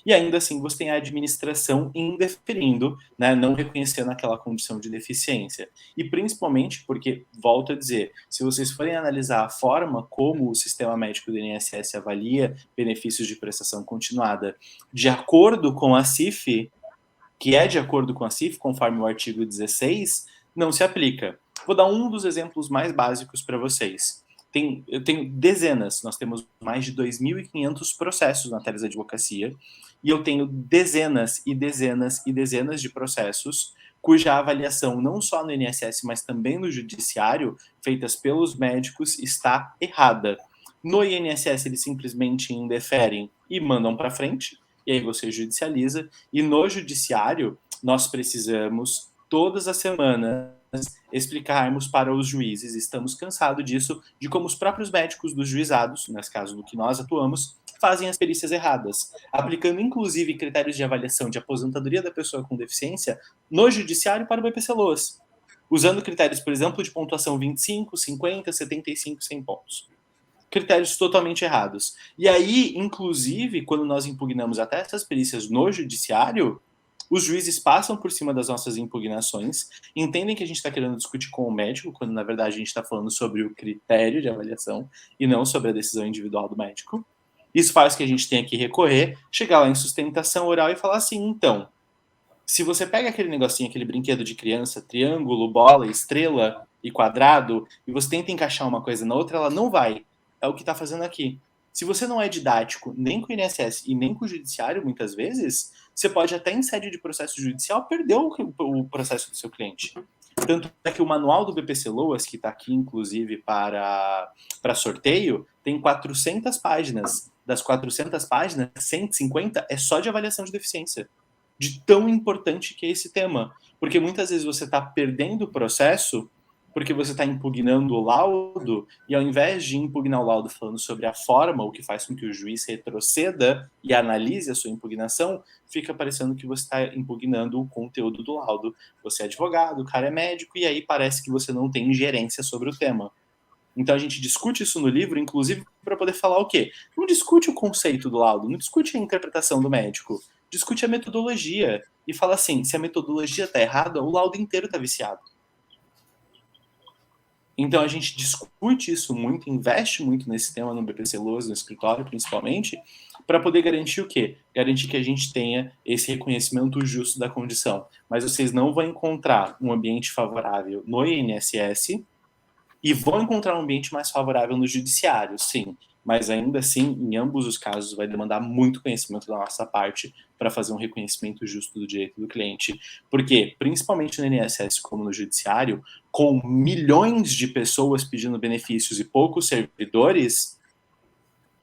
E ainda assim você tem a administração indeferindo, né, não reconhecendo aquela condição de deficiência. E principalmente porque, volto a dizer, se vocês forem analisar a forma como o sistema médico do INSS avalia benefícios de prestação continuada de acordo com a CIF, que é de acordo com a CIF, conforme o artigo 16, não se aplica. Vou dar um dos exemplos mais básicos para vocês. Eu tenho dezenas, nós temos mais de 2.500 processos na teleadvocacia, e eu tenho dezenas e dezenas e dezenas de processos cuja avaliação, não só no INSS, mas também no judiciário, feitas pelos médicos, está errada. No INSS, eles simplesmente indeferem e mandam para frente, e aí você judicializa, e no judiciário, nós precisamos, todas as semanas, explicarmos para os juízes, estamos cansados disso, de como os próprios médicos dos juizados, nesse caso do que nós atuamos, fazem as perícias erradas, aplicando inclusive critérios de avaliação de aposentadoria da pessoa com deficiência no judiciário para o BPC-LOAS, usando critérios, por exemplo, de pontuação 25, 50, 75, 100 pontos. Critérios totalmente errados. E aí, inclusive, quando nós impugnamos até essas perícias no judiciário, os juízes passam por cima das nossas impugnações, entendem que a gente está querendo discutir com o médico, quando na verdade a gente está falando sobre o critério de avaliação e não sobre a decisão individual do médico. Isso faz que a gente tenha que recorrer, chegar lá em sustentação oral e falar assim, então, se você pega aquele negocinho, aquele brinquedo de criança, triângulo, bola, estrela e quadrado, e você tenta encaixar uma coisa na outra, ela não vai. É o que está fazendo aqui. Se você não é didático nem com o INSS e nem com o judiciário, muitas vezes, você pode até em sede de processo judicial perder o processo do seu cliente. Tanto é que o manual do BPC-LOAS, que está aqui inclusive para sorteio, tem 400 páginas. Das 400 páginas, 150 é só de avaliação de deficiência. De tão importante que é esse tema. Porque muitas vezes você está perdendo o processo porque você está impugnando o laudo, e ao invés de impugnar o laudo falando sobre a forma, o que faz com que o juiz retroceda e analise a sua impugnação, fica parecendo que você está impugnando o conteúdo do laudo. Você é advogado, o cara é médico, e aí parece que você não tem ingerência sobre o tema. Então a gente discute isso no livro, inclusive para poder falar o quê? Não discute o conceito do laudo, não discute a interpretação do médico, discute a metodologia, e fala assim, se a metodologia está errada, o laudo inteiro está viciado. Então a gente discute isso muito, investe muito nesse tema no BPC-LOAS, no escritório principalmente, para poder garantir o quê? Garantir que a gente tenha esse reconhecimento justo da condição. Mas vocês não vão encontrar um ambiente favorável no INSS e vão encontrar um ambiente mais favorável no judiciário, sim. Mas ainda assim, em ambos os casos, vai demandar muito conhecimento da nossa parte para fazer um reconhecimento justo do direito do cliente. Porque, principalmente no INSS como no judiciário, com milhões de pessoas pedindo benefícios e poucos servidores,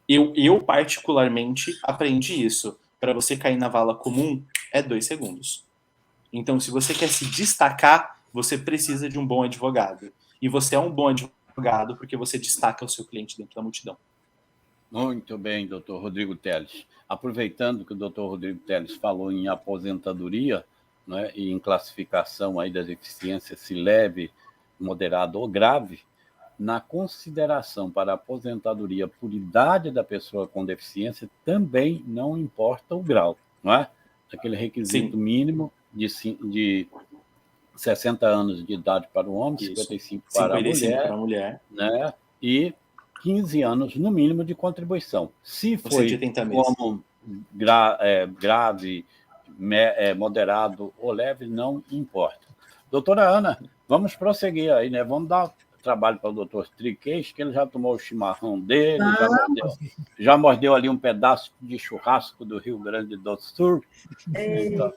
eu particularmente aprendi isso. Para você cair na vala comum, é 2 segundos. Então, se você quer se destacar, você precisa de um bom advogado. E você é um bom advogado porque você destaca o seu cliente dentro da multidão. Muito bem, doutor Rodrigo Teles. Aproveitando que o doutor Rodrigo Teles falou em aposentadoria, né, e em classificação aí das deficiências, se leve, moderado ou grave, na consideração para a aposentadoria por idade da pessoa com deficiência, também não importa o grau, não é? Aquele requisito mínimo de 60 anos de idade para o homem, 55 para a mulher, né? E 15 anos, no mínimo, de contribuição. Se foi como grave, moderado ou leve, não importa. Doutora Ana, vamos prosseguir aí, né? Vamos dar trabalho para o doutor Triquês, que ele já tomou o chimarrão dele, já mordeu ali um pedaço de churrasco do Rio Grande do Sul. Então,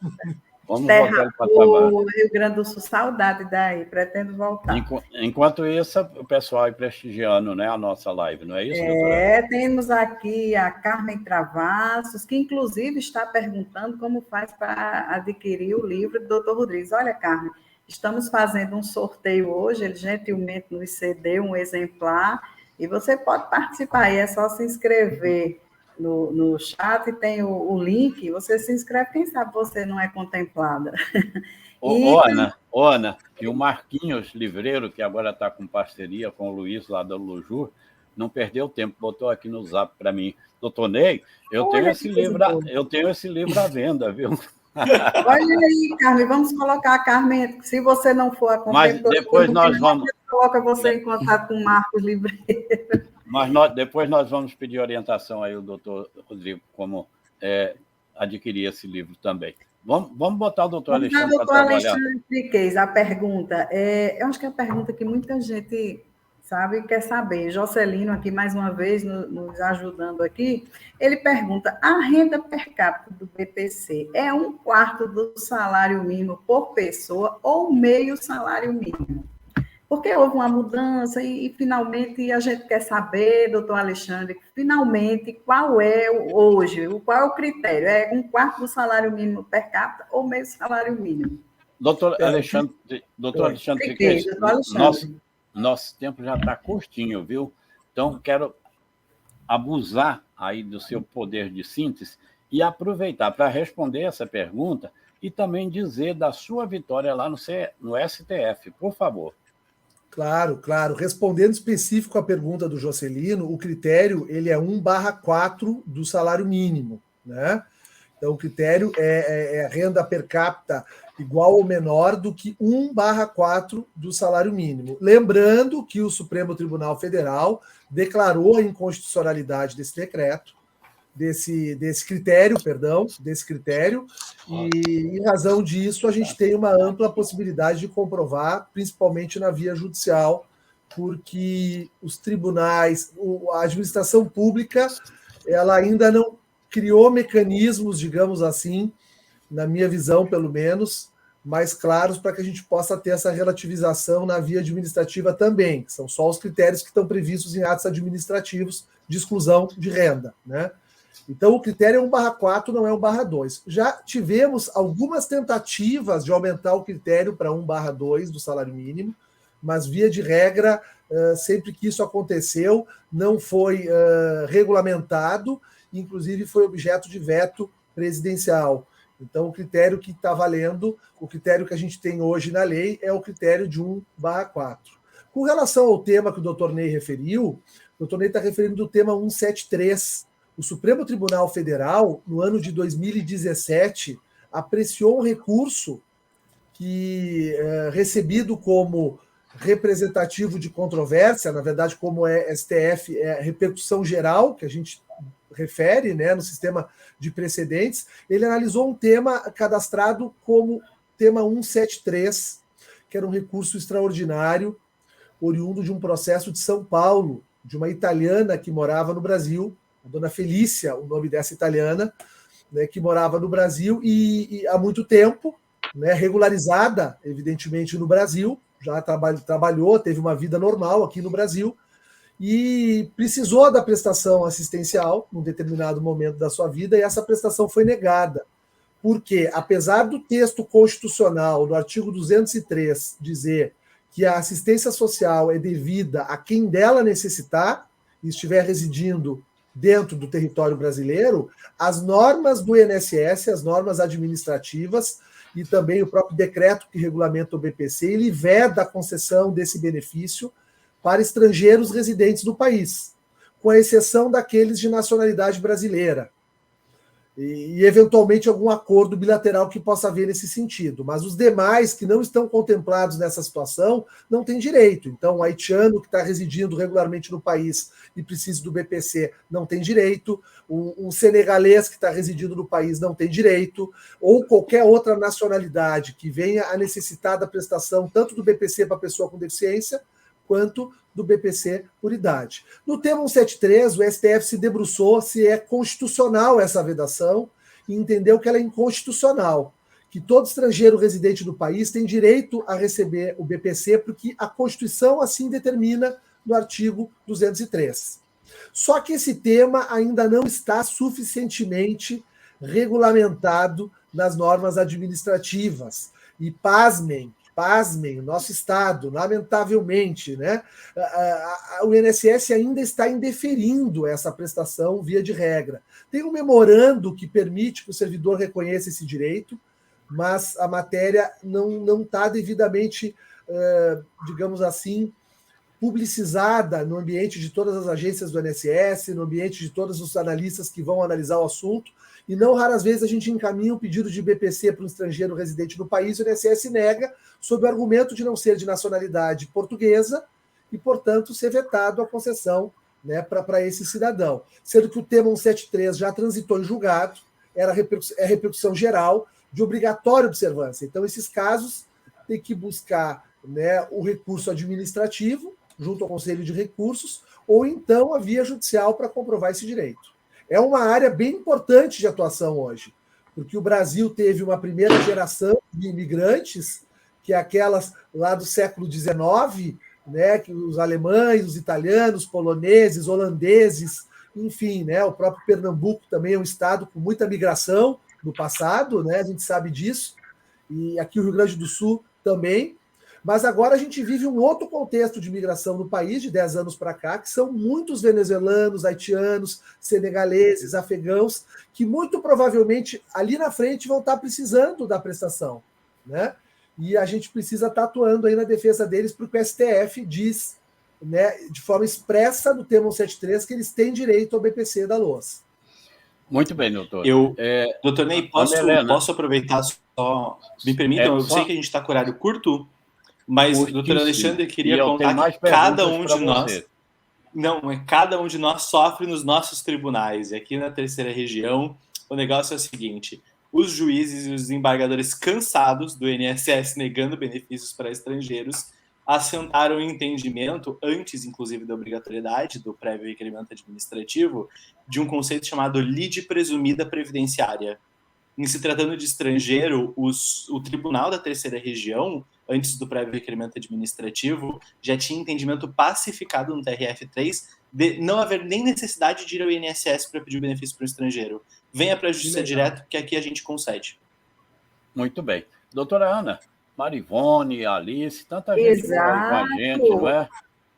vamos Terra voltar para trabalho. boa, Rio Grande do Sul, saudade daí, pretendo voltar. Enquanto isso, o pessoal aí prestigiando, né, a nossa live, não é isso, doutora? Temos aqui a Carmen Travassos, que inclusive está perguntando como faz para adquirir o livro do Dr. Rodrigues. Olha, Carmen, estamos fazendo um sorteio hoje, ele gentilmente nos cedeu um exemplar, e você pode participar, e é só se inscrever no chat, tem o link, você se inscreve, quem sabe você não é contemplada. Ana, e o Marquinhos Livreiro, que agora está com parceria com o Luiz lá da Lujur, não perdeu tempo, botou aqui no zap para mim. Doutor Ney, eu tenho esse livro à venda, viu? Olha aí, Carmen, vamos colocar a Carmen, se você não for a Mas depois nós vamos... Coloca você em contato com o Marcos Livreiro. Mas depois nós vamos pedir orientação aí ao doutor Rodrigo, como adquirir esse livro também. Vamos botar o doutor Alexandre para trabalhar. Doutor Alexandre Triquês, a pergunta, eu acho que é a pergunta que muita gente sabe e quer saber. Jocelino aqui, mais uma vez, nos ajudando aqui, ele pergunta, a renda per capita do BPC é 1/4 do salário mínimo por pessoa ou meio salário mínimo? Porque houve uma mudança e finalmente a gente quer saber, doutor Alexandre, finalmente, qual é qual é o critério? É 1/4 do salário mínimo per capita ou meio salário mínimo? Doutor Alexandre Triquês, nosso tempo já está curtinho, viu? Então, quero abusar aí do seu poder de síntese e aproveitar para responder essa pergunta e também dizer da sua vitória lá no STF, por favor. Claro, claro. Respondendo específico à pergunta do Jocelino, o critério ele é 1/4 do salário mínimo, né? Então, o critério é renda per capita igual ou menor do que 1/4 do salário mínimo. Lembrando que o Supremo Tribunal Federal declarou a inconstitucionalidade desse decreto, desse critério, e em razão disso a gente tem uma ampla possibilidade de comprovar, principalmente na via judicial, porque os tribunais, a administração pública, ela ainda não criou mecanismos, digamos assim, na minha visão, pelo menos, mais claros para que a gente possa ter essa relativização na via administrativa também, que são só os critérios que estão previstos em atos administrativos de exclusão de renda, né? Então, o critério é 1/4, não é 1/2. Já tivemos algumas tentativas de aumentar o critério para 1/2 do salário mínimo, mas, via de regra, sempre que isso aconteceu, não foi regulamentado, inclusive foi objeto de veto presidencial. Então, o critério que está valendo, o critério que a gente tem hoje na lei, é o critério de 1/4. Com relação ao tema que o doutor Ney referiu, o doutor Ney está referindo do tema 173. O Supremo Tribunal Federal, no ano de 2017, apreciou um recurso que, recebido como representativo de controvérsia, na verdade, como é STF, é repercussão geral, que a gente refere, né, no sistema de precedentes, ele analisou um tema cadastrado como tema 173, que era um recurso extraordinário, oriundo de um processo de São Paulo, de uma italiana que morava no Brasil, a dona Felícia, o nome dessa italiana, né, que morava no Brasil e há muito tempo, né, regularizada, evidentemente, no Brasil, já trabalhou, teve uma vida normal aqui no Brasil, e precisou da prestação assistencial num determinado momento da sua vida, e essa prestação foi negada. Porque, apesar do texto constitucional, do artigo 203, dizer que a assistência social é devida a quem dela necessitar e estiver residindo dentro do território brasileiro, as normas do INSS, as normas administrativas e também o próprio decreto que regulamenta o BPC, ele veda a concessão desse benefício para estrangeiros residentes no país, com exceção daqueles de nacionalidade brasileira. E eventualmente, algum acordo bilateral que possa haver nesse sentido. Mas os demais, que não estão contemplados nessa situação, não têm direito. Então, o haitiano que está residindo regularmente no país e precisa do BPC não tem direito, um senegalês que está residindo no país não tem direito, ou qualquer outra nacionalidade que venha a necessitar da prestação tanto do BPC para a pessoa com deficiência, quanto do BPC por idade. No tema 173, o STF se debruçou se é constitucional essa vedação e entendeu que ela é inconstitucional, que todo estrangeiro residente do país tem direito a receber o BPC porque a Constituição assim determina no artigo 203. Só que esse tema ainda não está suficientemente regulamentado nas normas administrativas. E pasmem, o nosso Estado, lamentavelmente, né? O INSS ainda está indeferindo essa prestação via de regra. Tem um memorando que permite que o servidor reconheça esse direito, mas a matéria não está devidamente, digamos assim, publicizada no ambiente de todas as agências do INSS, no ambiente de todos os analistas que vão analisar o assunto, e não raras vezes a gente encaminha um pedido de BPC para um estrangeiro residente no país, e o INSS nega, sob o argumento de não ser de nacionalidade portuguesa, e, portanto, ser vetado a concessão, né, para esse cidadão. Sendo que o tema 173 já transitou em julgado, é repercussão geral, de obrigatória observância. Então, esses casos têm que buscar, né, o recurso administrativo, junto ao Conselho de Recursos, ou então a via judicial para comprovar esse direito. É uma área bem importante de atuação hoje, porque o Brasil teve uma primeira geração de imigrantes, que é aquelas lá do século XIX, né, que os alemães, os italianos, poloneses, holandeses, enfim, né, o próprio Pernambuco também é um estado com muita migração no passado, né, a gente sabe disso, e aqui o Rio Grande do Sul também. Mas agora a gente vive um outro contexto de migração no país, de 10 anos para cá, que são muitos venezuelanos, haitianos, senegaleses, afegãos, que muito provavelmente ali na frente vão estar precisando da prestação, né? E a gente precisa estar atuando aí na defesa deles, porque o STF diz, né, de forma expressa no tema 173 que eles têm direito ao BPC da LOAS. Muito bem, doutor. Doutor Ney, posso aproveitar só? Me permitam, eu sei que a gente está com horário curto, mas o doutor Alexandre queria contar que cada um de nós... Não, cada um de nós sofre nos nossos tribunais. E aqui na terceira região, o negócio é o seguinte: os juízes e os desembargadores cansados do INSS negando benefícios para estrangeiros assentaram em entendimento, antes inclusive da obrigatoriedade do prévio requerimento administrativo, de um conceito chamado lide presumida previdenciária. Em se tratando de estrangeiro, o Tribunal da Terceira Região, antes do prévio requerimento administrativo, já tinha entendimento pacificado no TRF3 de não haver nem necessidade de ir ao INSS para pedir o benefício para o estrangeiro. Venha para a Justiça direto, que aqui a gente concede. Muito bem. Doutora Ana, Marivone, Alice, tanta gente com a gente, não é?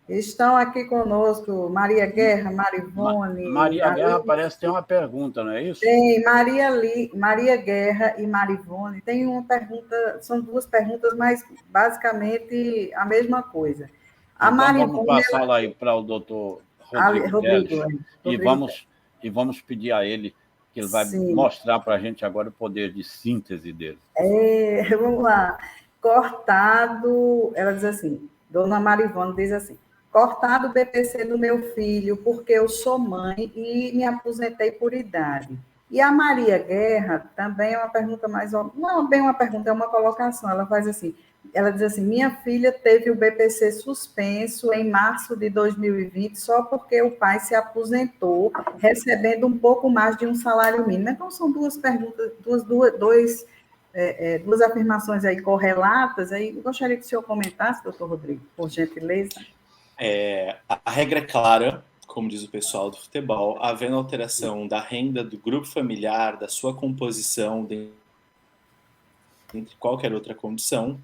Estão aqui conosco Maria Guerra, Marivone... Maria Guerra parece que tem uma pergunta, não é isso? Tem, Maria Guerra e Marivone. Tem uma pergunta, são duas perguntas, mas basicamente a mesma coisa. A então Marivone, vamos passar lá para o doutor Rodrigo e vamos pedir a ele que ele vai mostrar para a gente agora o poder de síntese dele. Vamos lá. Cortado, ela diz assim, dona Marivone diz assim: cortado o BPC do meu filho, porque eu sou mãe e me aposentei por idade. E a Maria Guerra também é uma pergunta mais... Não é bem uma pergunta, é uma colocação. Ela faz assim, ela diz assim: minha filha teve o BPC suspenso em março de 2020 só porque o pai se aposentou, recebendo um pouco mais de um salário mínimo. Então, são duas perguntas, duas afirmações aí correlatas. Aí eu gostaria que o senhor comentasse, doutor Rodrigo, por gentileza. A regra é clara, como diz o pessoal do futebol, havendo alteração da renda do grupo familiar, da sua composição, entre qualquer outra condição,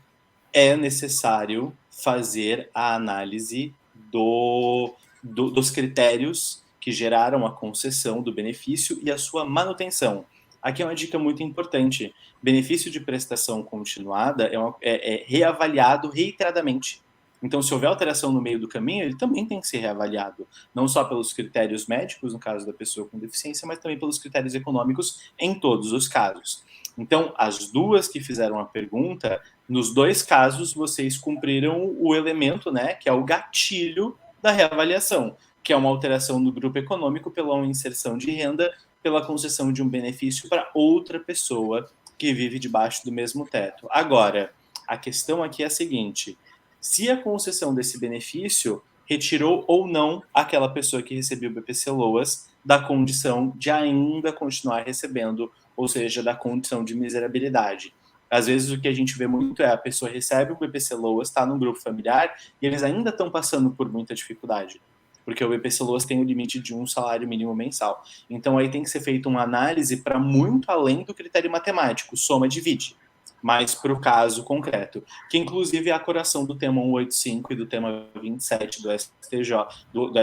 é necessário fazer a análise dos critérios que geraram a concessão do benefício e a sua manutenção. Aqui é uma dica muito importante: benefício de prestação continuada é reavaliado reiteradamente. Então, se houver alteração no meio do caminho, ele também tem que ser reavaliado, não só pelos critérios médicos, no caso da pessoa com deficiência, mas também pelos critérios econômicos em todos os casos. Então, as duas que fizeram a pergunta, nos dois casos, vocês cumpriram o elemento, né, que é o gatilho da reavaliação, que é uma alteração no grupo econômico pela uma inserção de renda, pela concessão de um benefício para outra pessoa que vive debaixo do mesmo teto. Agora, a questão aqui é a seguinte: se a concessão desse benefício retirou ou não aquela pessoa que recebeu o BPC-LOAS da condição de ainda continuar recebendo, ou seja, da condição de miserabilidade. Às vezes o que a gente vê muito é a pessoa recebe o BPC-LOAS, está num grupo familiar, e eles ainda estão passando por muita dificuldade, porque o BPC-LOAS tem o limite de um salário mínimo mensal. Então aí tem que ser feita uma análise para muito além do critério matemático, soma-divide, mas para o caso concreto, que inclusive é a coração do tema 185 e do tema 27 do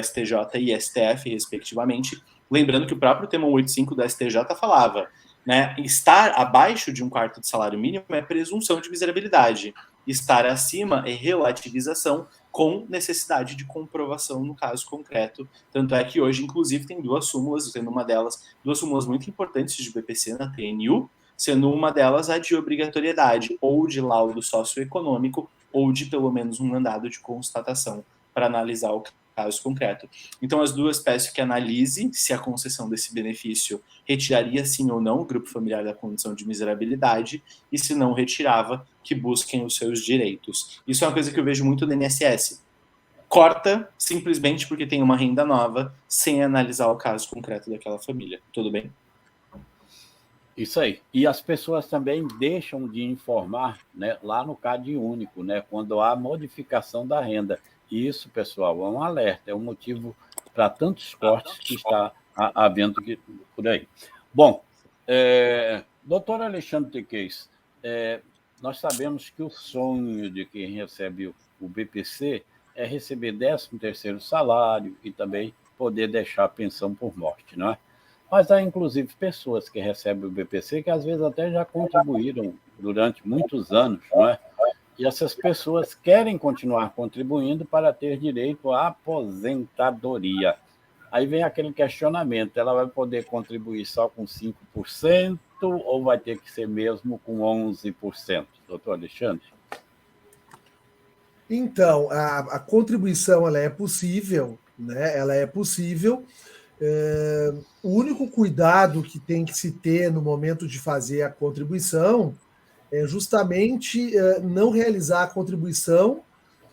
STJ e STF, respectivamente. Lembrando que o próprio tema 185 do STJ falava, né, estar abaixo de um quarto de salário mínimo é presunção de miserabilidade. Estar acima é relativização com necessidade de comprovação no caso concreto. Tanto é que hoje, inclusive, tem duas súmulas, sendo uma delas, duas súmulas muito importantes de BPC na TNU, sendo uma delas a de obrigatoriedade, ou de laudo socioeconômico, ou de pelo menos um mandado de constatação para analisar o caso concreto. Então, as duas peço que analise se a concessão desse benefício retiraria sim ou não o grupo familiar da condição de miserabilidade, e se não retirava, que busquem os seus direitos. Isso é uma coisa que eu vejo muito no INSS. Corta simplesmente porque tem uma renda nova, sem analisar o caso concreto daquela família. Tudo bem? Isso aí. E as pessoas também deixam de informar, né, lá no CAD único, né, quando há modificação da renda. E isso, pessoal, é um alerta, é um motivo para tantos cortes que está havendo por aí. Bom, doutor Alexandre Tequês, nós sabemos que o sonho de quem recebe o BPC é receber 13º salário e também poder deixar a pensão por morte, não é? Mas há, inclusive, pessoas que recebem o BPC que, às vezes, até já contribuíram durante muitos anos, não é? E essas pessoas querem continuar contribuindo para ter direito à aposentadoria. Aí vem aquele questionamento, ela vai poder contribuir só com 5% ou vai ter que ser mesmo com 11%? Doutor Alexandre? Então, a contribuição ela é possível, né? Ela é possível. O único cuidado que tem que se ter no momento de fazer a contribuição é justamente não realizar a contribuição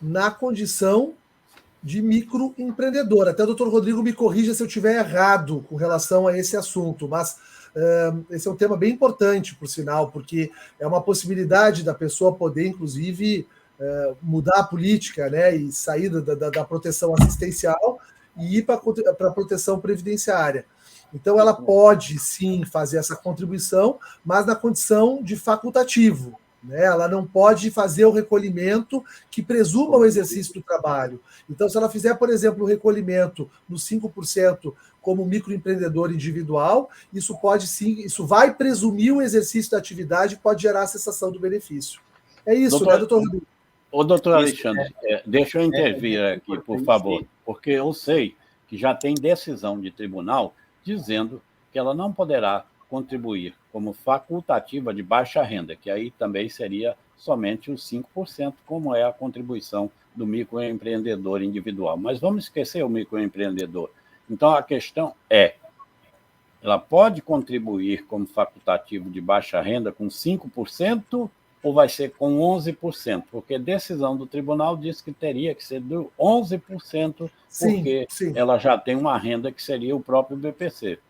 na condição de microempreendedor. Até o doutor Rodrigo me corrija se eu estiver errado com relação a esse assunto, mas esse é um tema bem importante, por sinal, porque é uma possibilidade da pessoa poder, inclusive, mudar a política, né, e sair da proteção assistencial e ir para a proteção previdenciária. Então, ela pode, sim, fazer essa contribuição, mas na condição de facultativo, né? Ela não pode fazer o recolhimento que presuma o exercício do trabalho. Então, se ela fizer, por exemplo, o recolhimento nos 5% como microempreendedor individual, isso pode, sim, isso vai presumir o exercício da atividade e pode gerar a cessação do benefício. É isso, né, doutor Rodrigo? Ô, doutor Alexandre, deixa eu intervir aqui, por favor, porque eu sei que já tem decisão de tribunal dizendo que ela não poderá contribuir como facultativa de baixa renda, que aí também seria somente os 5%, como é a contribuição do microempreendedor individual. Mas vamos esquecer o microempreendedor. Então, a questão é, ela pode contribuir como facultativo de baixa renda com 5%, ou vai ser com 11%? Porque decisão do tribunal diz que teria que ser de 11%, porque sim, ela já tem uma renda que seria o próprio BPC.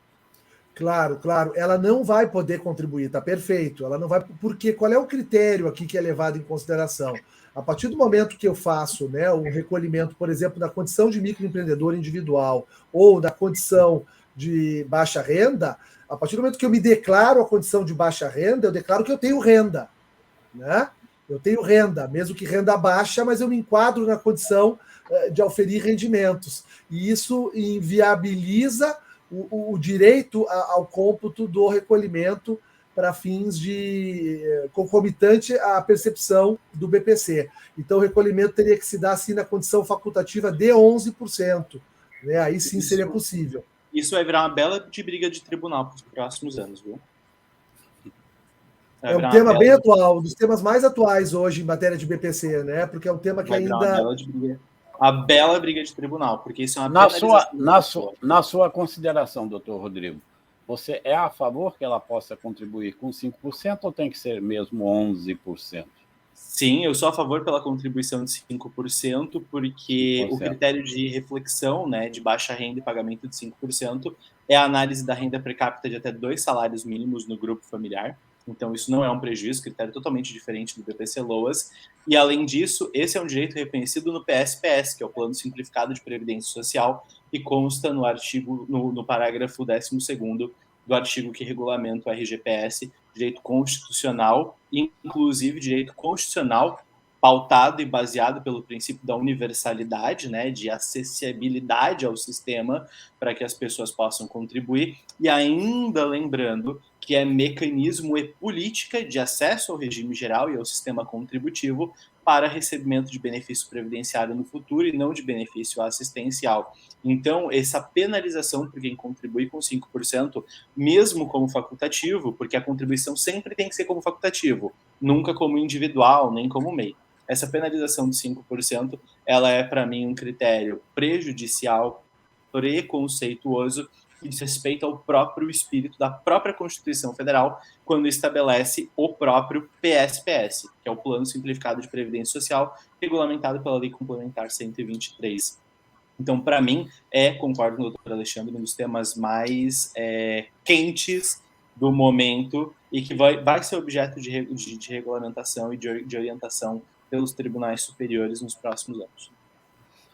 Claro. Ela não vai poder contribuir, tá perfeito. Ela não vai, porque qual é o critério aqui que é levado em consideração? A partir do momento que eu faço, né, um recolhimento, por exemplo, da condição de microempreendedor individual ou da condição de baixa renda, a partir do momento que eu me declaro a condição de baixa renda, eu declaro que eu tenho renda. Né? Eu tenho renda, mesmo que renda baixa, mas eu me enquadro na condição de auferir rendimentos. E isso inviabiliza o direito ao cômputo do recolhimento para fins de concomitante à percepção do BPC. Então, o recolhimento teria que se dar assim na condição facultativa de 11%. Né? Aí sim seria possível. Isso vai virar uma bela de briga de tribunal para os próximos anos, viu? É um tema bem atual, um dos temas mais atuais hoje em matéria de BPC, né? Porque é um tema que ainda... A bela briga de tribunal, porque isso é uma na sua consideração, doutor Rodrigo, você é a favor que ela possa contribuir com 5% ou tem que ser mesmo 11%? Sim, eu sou a favor pela contribuição de 5%, porque o critério de reflexão, né, de baixa renda e pagamento de 5% é a análise da renda per capita de até 2 salários mínimos no grupo familiar. Então, isso não é um prejuízo, critério totalmente diferente do BPC-LOAS. E, além disso, esse é um direito reconhecido no PSPS, que é o Plano Simplificado de Previdência Social, e consta no artigo, no parágrafo 12º do artigo que regulamenta o RGPS, direito constitucional, inclusive direito constitucional pautado e baseado pelo princípio da universalidade, né, de acessibilidade ao sistema para que as pessoas possam contribuir, e ainda lembrando que é mecanismo e política de acesso ao regime geral e ao sistema contributivo para recebimento de benefício previdenciário no futuro e não de benefício assistencial. Então, essa penalização por quem contribui com 5%, mesmo como facultativo, porque a contribuição sempre tem que ser como facultativo, nunca como individual, nem como MEI. Essa penalização de 5%, ela é, para mim, um critério prejudicial, preconceituoso, que diz respeito ao próprio espírito da própria Constituição Federal, quando estabelece o próprio PSPS, que é o Plano Simplificado de Previdência Social, regulamentado pela Lei Complementar 123. Então, para mim, concordo com o doutor Alexandre, um dos temas mais quentes do momento e que vai ser objeto de regulamentação e de orientação pelos tribunais superiores nos próximos anos.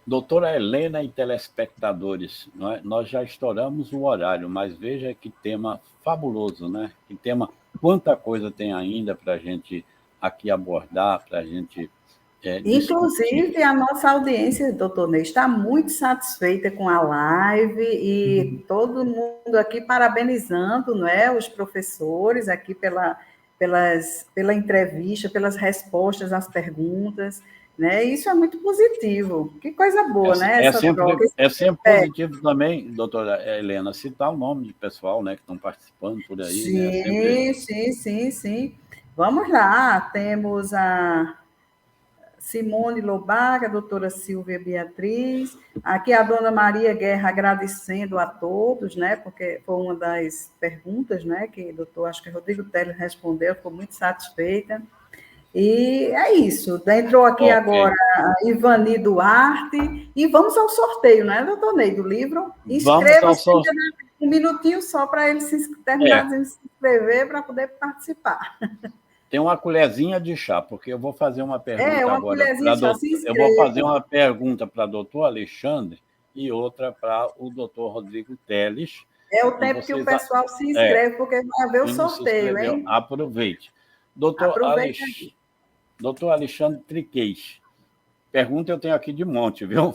Doutora Helena e telespectadores, nós já estouramos o horário, mas veja que tema fabuloso, né? Que tema, quanta coisa tem ainda para a gente aqui abordar, para a gente inclusive, discutir. a nossa audiência, doutor Ney, está muito satisfeita com a live e todo mundo aqui parabenizando, não é, os professores aqui pela entrevista, pelas respostas às perguntas. Né? Isso é muito positivo. Que coisa boa, né? É sempre positivo também, doutora Helena, citar o nome de pessoal, né, que estão participando por aí. Sim, né? Sim. Vamos lá, temos a Simone Lobaga, a doutora Silvia Beatriz, aqui a dona Maria Guerra agradecendo a todos, né, porque foi uma das perguntas, né, que o doutor, acho que Rodrigo Teles respondeu, ficou muito satisfeita. E é isso. Entrou aqui agora a Ivani Duarte. E vamos ao sorteio, né, doutor Ney, do livro? Inscreva-se um minutinho só para ele terminar de se inscrever para poder participar. Tem uma colherzinha de chá, porque eu vou fazer uma pergunta uma agora. Colherzinha de chá, Eu vou fazer uma pergunta para o doutor Alexandre e outra para o doutor Rodrigo Teles. É o tempo que o pessoal se inscreve, porque vai haver o sorteio, hein? Aproveite. Doutor Alexandre Triquez, pergunta eu tenho aqui de monte, viu?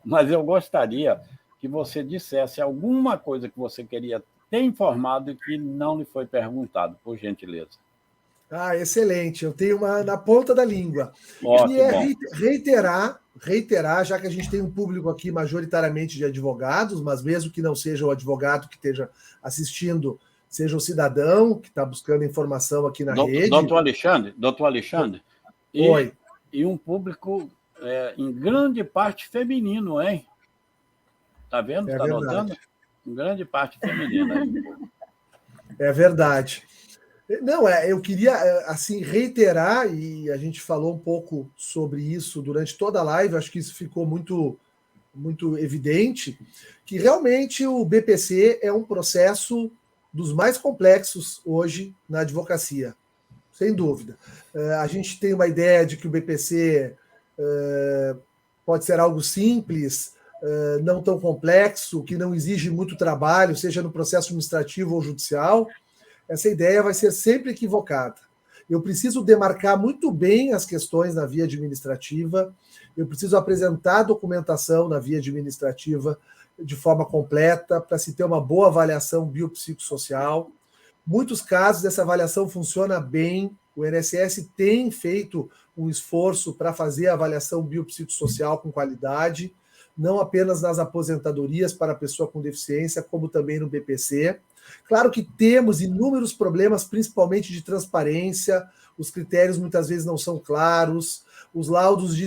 Mas eu gostaria que você dissesse alguma coisa que você queria ter informado e que não lhe foi perguntado, por gentileza. Excelente. Eu tenho uma na ponta da língua. Ótimo. E reiterar, já que a gente tem um público aqui majoritariamente de advogados, mas mesmo que não seja o advogado que esteja assistindo, seja o cidadão que está buscando informação aqui na rede. Doutor Alexandre. Oi. E um público em grande parte feminino, hein? Está vendo? Está notando? Em grande parte feminina. É verdade. Não, eu queria assim reiterar, e a gente falou um pouco sobre isso durante toda a live, acho que isso ficou muito, muito evidente, que realmente o BPC é um processo dos mais complexos hoje na advocacia, sem dúvida. A gente tem uma ideia de que o BPC pode ser algo simples, não tão complexo, que não exige muito trabalho, seja no processo administrativo ou judicial. Essa ideia vai ser sempre equivocada. Eu preciso demarcar muito bem as questões na via administrativa, eu preciso apresentar a documentação na via administrativa de forma completa, para se ter uma boa avaliação biopsicossocial. Muitos casos, essa avaliação funciona bem, o INSS tem feito um esforço para fazer a avaliação biopsicossocial com qualidade, não apenas nas aposentadorias para a pessoa com deficiência, como também no BPC. Claro que temos inúmeros problemas, principalmente de transparência, os critérios muitas vezes não são claros, os laudos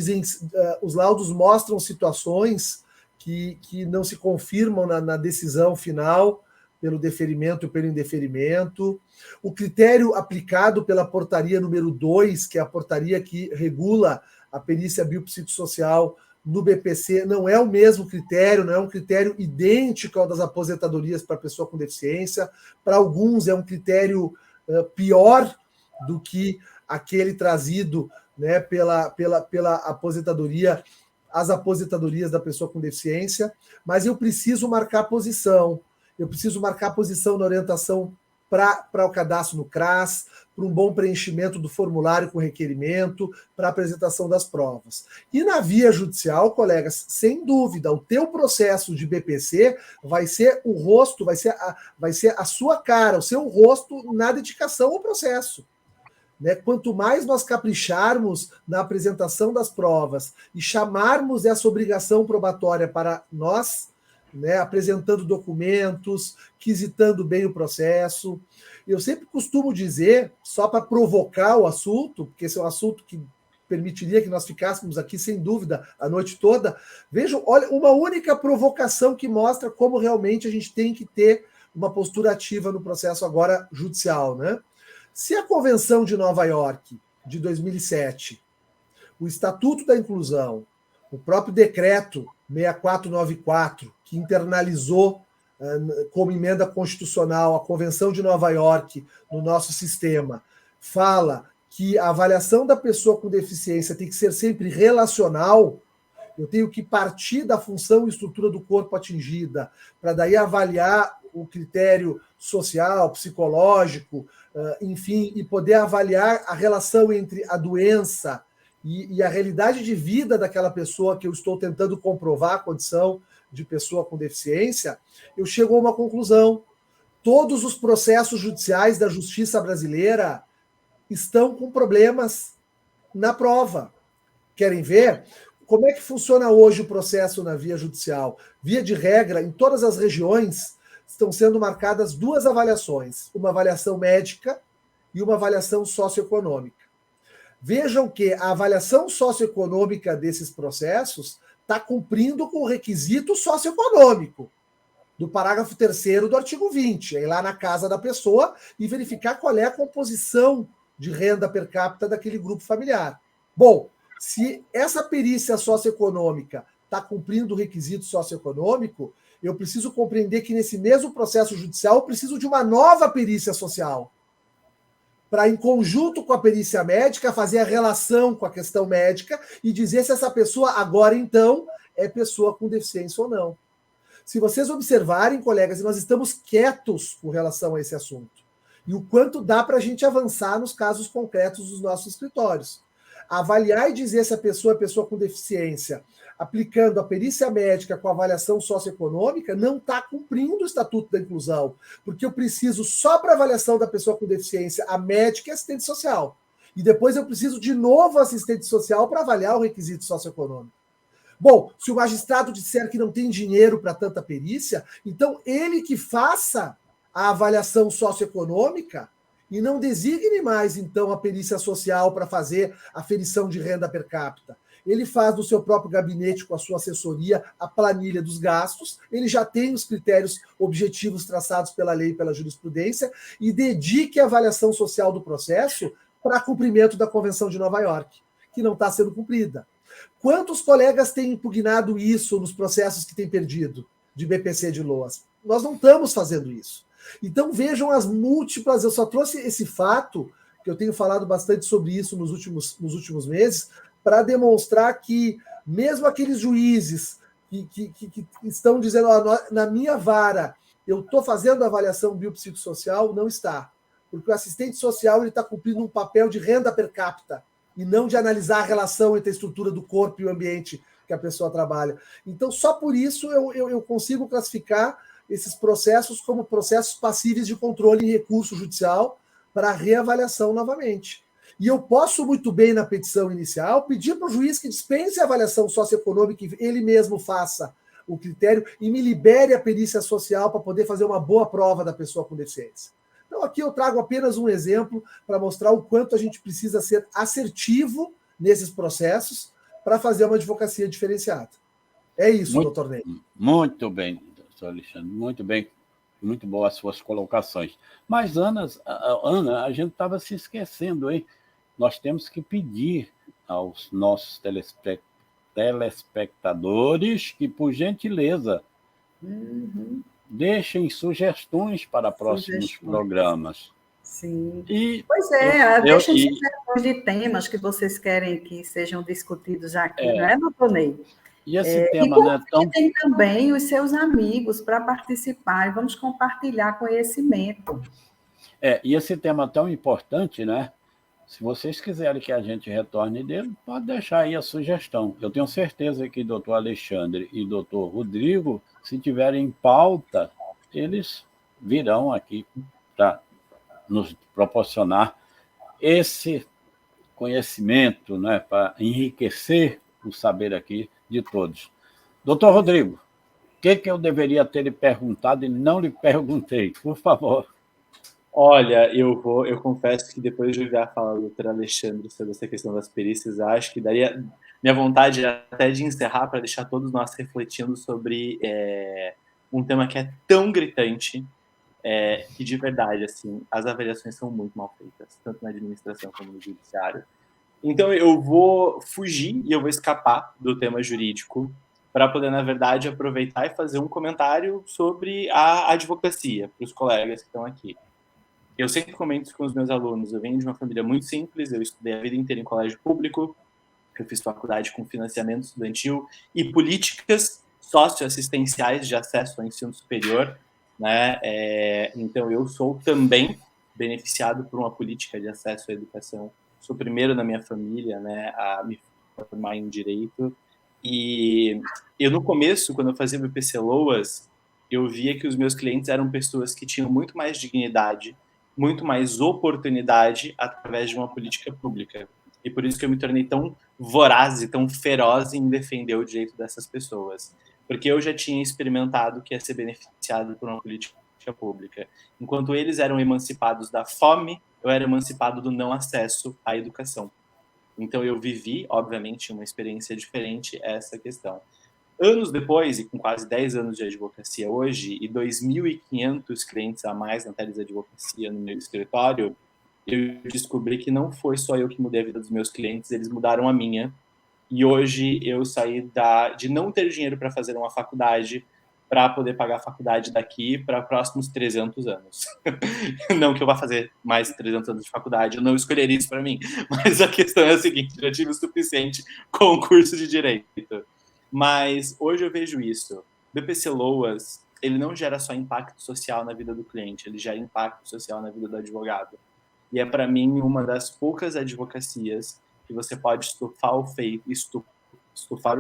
mostram situações que não se confirmam na decisão final, pelo deferimento e pelo indeferimento. O critério aplicado pela portaria número 2, que é a portaria que regula a perícia biopsicossocial no BPC, não é o mesmo critério, não é um critério idêntico ao das aposentadorias para pessoa com deficiência. Para alguns é um critério pior do que aquele trazido, né, pela aposentadoria, as aposentadorias da pessoa com deficiência, mas eu preciso marcar posição. Eu preciso marcar posição na orientação para o cadastro no CRAS, para um bom preenchimento do formulário com requerimento, para a apresentação das provas. E na via judicial, colegas, sem dúvida, o teu processo de BPC vai ser o rosto, vai ser a sua cara, o seu rosto na dedicação ao processo. Né? Quanto mais nós capricharmos na apresentação das provas e chamarmos essa obrigação probatória para nós, né, apresentando documentos, quisitando bem o processo. Eu sempre costumo dizer, só para provocar o assunto, porque esse é um assunto que permitiria que nós ficássemos aqui, sem dúvida, a noite toda. Vejam, olha, uma única provocação que mostra como realmente a gente tem que ter uma postura ativa no processo agora judicial, né? Se a Convenção de Nova York, de 2007, o Estatuto da Inclusão, o próprio decreto 6494, que internalizou como emenda constitucional a Convenção de Nova York no nosso sistema, fala que a avaliação da pessoa com deficiência tem que ser sempre relacional, eu tenho que partir da função e estrutura do corpo atingida, para daí avaliar o critério social, psicológico, enfim, e poder avaliar a relação entre a doença e a realidade de vida daquela pessoa que eu estou tentando comprovar a condição de pessoa com deficiência, eu chego a uma conclusão. Todos os processos judiciais da justiça brasileira estão com problemas na prova. Querem ver? Como é que funciona hoje o processo na via judicial? Via de regra, em todas as regiões, estão sendo marcadas duas avaliações, uma avaliação médica e uma avaliação socioeconômica. Vejam que a avaliação socioeconômica desses processos está cumprindo com o requisito socioeconômico do parágrafo 3º do artigo 20, é ir lá na casa da pessoa e verificar qual é a composição de renda per capita daquele grupo familiar. Bom, se essa perícia socioeconômica está cumprindo o requisito socioeconômico, eu preciso compreender que nesse mesmo processo judicial eu preciso de uma nova perícia social, para, em conjunto com a perícia médica, fazer a relação com a questão médica e dizer se essa pessoa agora, então, é pessoa com deficiência ou não. Se vocês observarem, colegas, nós estamos quietos com relação a esse assunto. E o quanto dá para a gente avançar nos casos concretos dos nossos escritórios. Avaliar e dizer se a pessoa é pessoa com deficiência, aplicando a perícia médica com a avaliação socioeconômica, não está cumprindo o Estatuto da Inclusão, porque eu preciso só para avaliação da pessoa com deficiência a médica e assistente social. E depois eu preciso de novo assistente social para avaliar o requisito socioeconômico. Bom, se o magistrado disser que não tem dinheiro para tanta perícia, então ele que faça a avaliação socioeconômica e não designe mais, então, a perícia social para fazer a aferição de renda per capita. Ele faz no seu próprio gabinete, com a sua assessoria, a planilha dos gastos, ele já tem os critérios objetivos traçados pela lei e pela jurisprudência, e dedique a avaliação social do processo para cumprimento da Convenção de Nova York, que não está sendo cumprida. Quantos colegas têm impugnado isso nos processos que têm perdido de BPC de LOAS? Nós não estamos fazendo isso. Então vejam as múltiplas, eu só trouxe esse fato, que eu tenho falado bastante sobre isso nos últimos meses, para demonstrar que mesmo aqueles juízes que estão dizendo, na minha vara, eu estou fazendo a avaliação biopsicossocial, não está. Porque o assistente social está cumprindo um papel de renda per capita e não de analisar a relação entre a estrutura do corpo e o ambiente que a pessoa trabalha. Então, só por isso eu consigo classificar esses processos como processos passíveis de controle em recurso judicial para reavaliação novamente. E eu posso muito bem, na petição inicial, pedir para o juiz que dispense a avaliação socioeconômica e ele mesmo faça o critério e me libere a perícia social para poder fazer uma boa prova da pessoa com deficiência. Então, aqui eu trago apenas um exemplo para mostrar o quanto a gente precisa ser assertivo nesses processos para fazer uma advocacia diferenciada. É isso, doutor Ney. Muito bem, doutor Alexandre, muito bem Muito boas as suas colocações. Mas, Ana, a gente estava se esquecendo, hein? Nós temos que pedir aos nossos telespectadores que, por gentileza, deixem sugestões para próximos programas. Sim. E pois é, deixem sugestões de temas que vocês querem que sejam discutidos aqui, não é, doutor Ney? E esse tema, né? Tem também os seus amigos para participar e vamos compartilhar conhecimento. E esse tema tão importante, né? Se vocês quiserem que a gente retorne dele, pode deixar aí a sugestão. Eu tenho certeza que doutor Alexandre e doutor Rodrigo, se tiverem em pauta, eles virão aqui para nos proporcionar esse conhecimento, né? Para enriquecer o saber aqui de todos. Doutor Rodrigo, o que eu deveria ter lhe perguntado e não lhe perguntei? Por favor. Olha, eu confesso que depois de ouvir a fala do doutor Alexandre sobre essa questão das perícias, acho que daria minha vontade até de encerrar para deixar todos nós refletindo sobre um tema que é tão gritante, que de verdade, assim, as avaliações são muito mal feitas, tanto na administração como no judiciário. Então eu vou fugir e eu vou escapar do tema jurídico para poder, na verdade, aproveitar e fazer um comentário sobre a advocacia para os colegas que estão aqui. Eu sempre comento com os meus alunos, eu venho de uma família muito simples, eu estudei a vida inteira em colégio público, eu fiz faculdade com financiamento estudantil e políticas socioassistenciais de acesso ao ensino superior, né? Então eu sou também beneficiado por uma política de acesso à educação. Sou o primeiro na minha família, né, a me formar em direito. E eu, no começo, quando eu fazia meu PC Loas, eu via que os meus clientes eram pessoas que tinham muito mais dignidade, muito mais oportunidade através de uma política pública. E por isso que eu me tornei tão voraz e tão feroz em defender o direito dessas pessoas. Porque eu já tinha experimentado que ia ser beneficiado por uma política pública. Enquanto eles eram emancipados da fome, eu era emancipado do não acesso à educação. Então eu vivi, obviamente, uma experiência diferente a essa questão. Anos depois, e com quase 10 anos de advocacia hoje, e 2.500 clientes a mais na Telesadvocacia no meu escritório, eu descobri que não foi só eu que mudei a vida dos meus clientes, eles mudaram a minha. E hoje eu saí de não ter dinheiro para fazer uma faculdade para poder pagar a faculdade daqui para próximos 300 anos. Não que eu vá fazer mais 300 anos de faculdade, eu não escolheria isso para mim. Mas a questão é a seguinte, já tive o suficiente com o curso de Direito. Mas hoje eu vejo isso. BPC Loas, ele não gera só impacto social na vida do cliente, ele gera impacto social na vida do advogado. E é, para mim, uma das poucas advocacias que você pode estufar o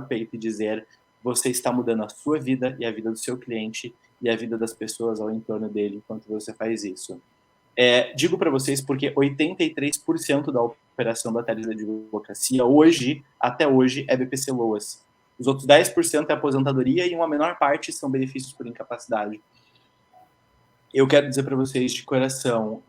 peito e dizer: você está mudando a sua vida e a vida do seu cliente e a vida das pessoas ao entorno dele enquanto você faz isso. Digo para vocês porque 83% da operação da Telesadvocacia hoje, até hoje, é BPC Loas. Os outros 10% é aposentadoria e uma menor parte são benefícios por incapacidade. Eu quero dizer para vocês de coração,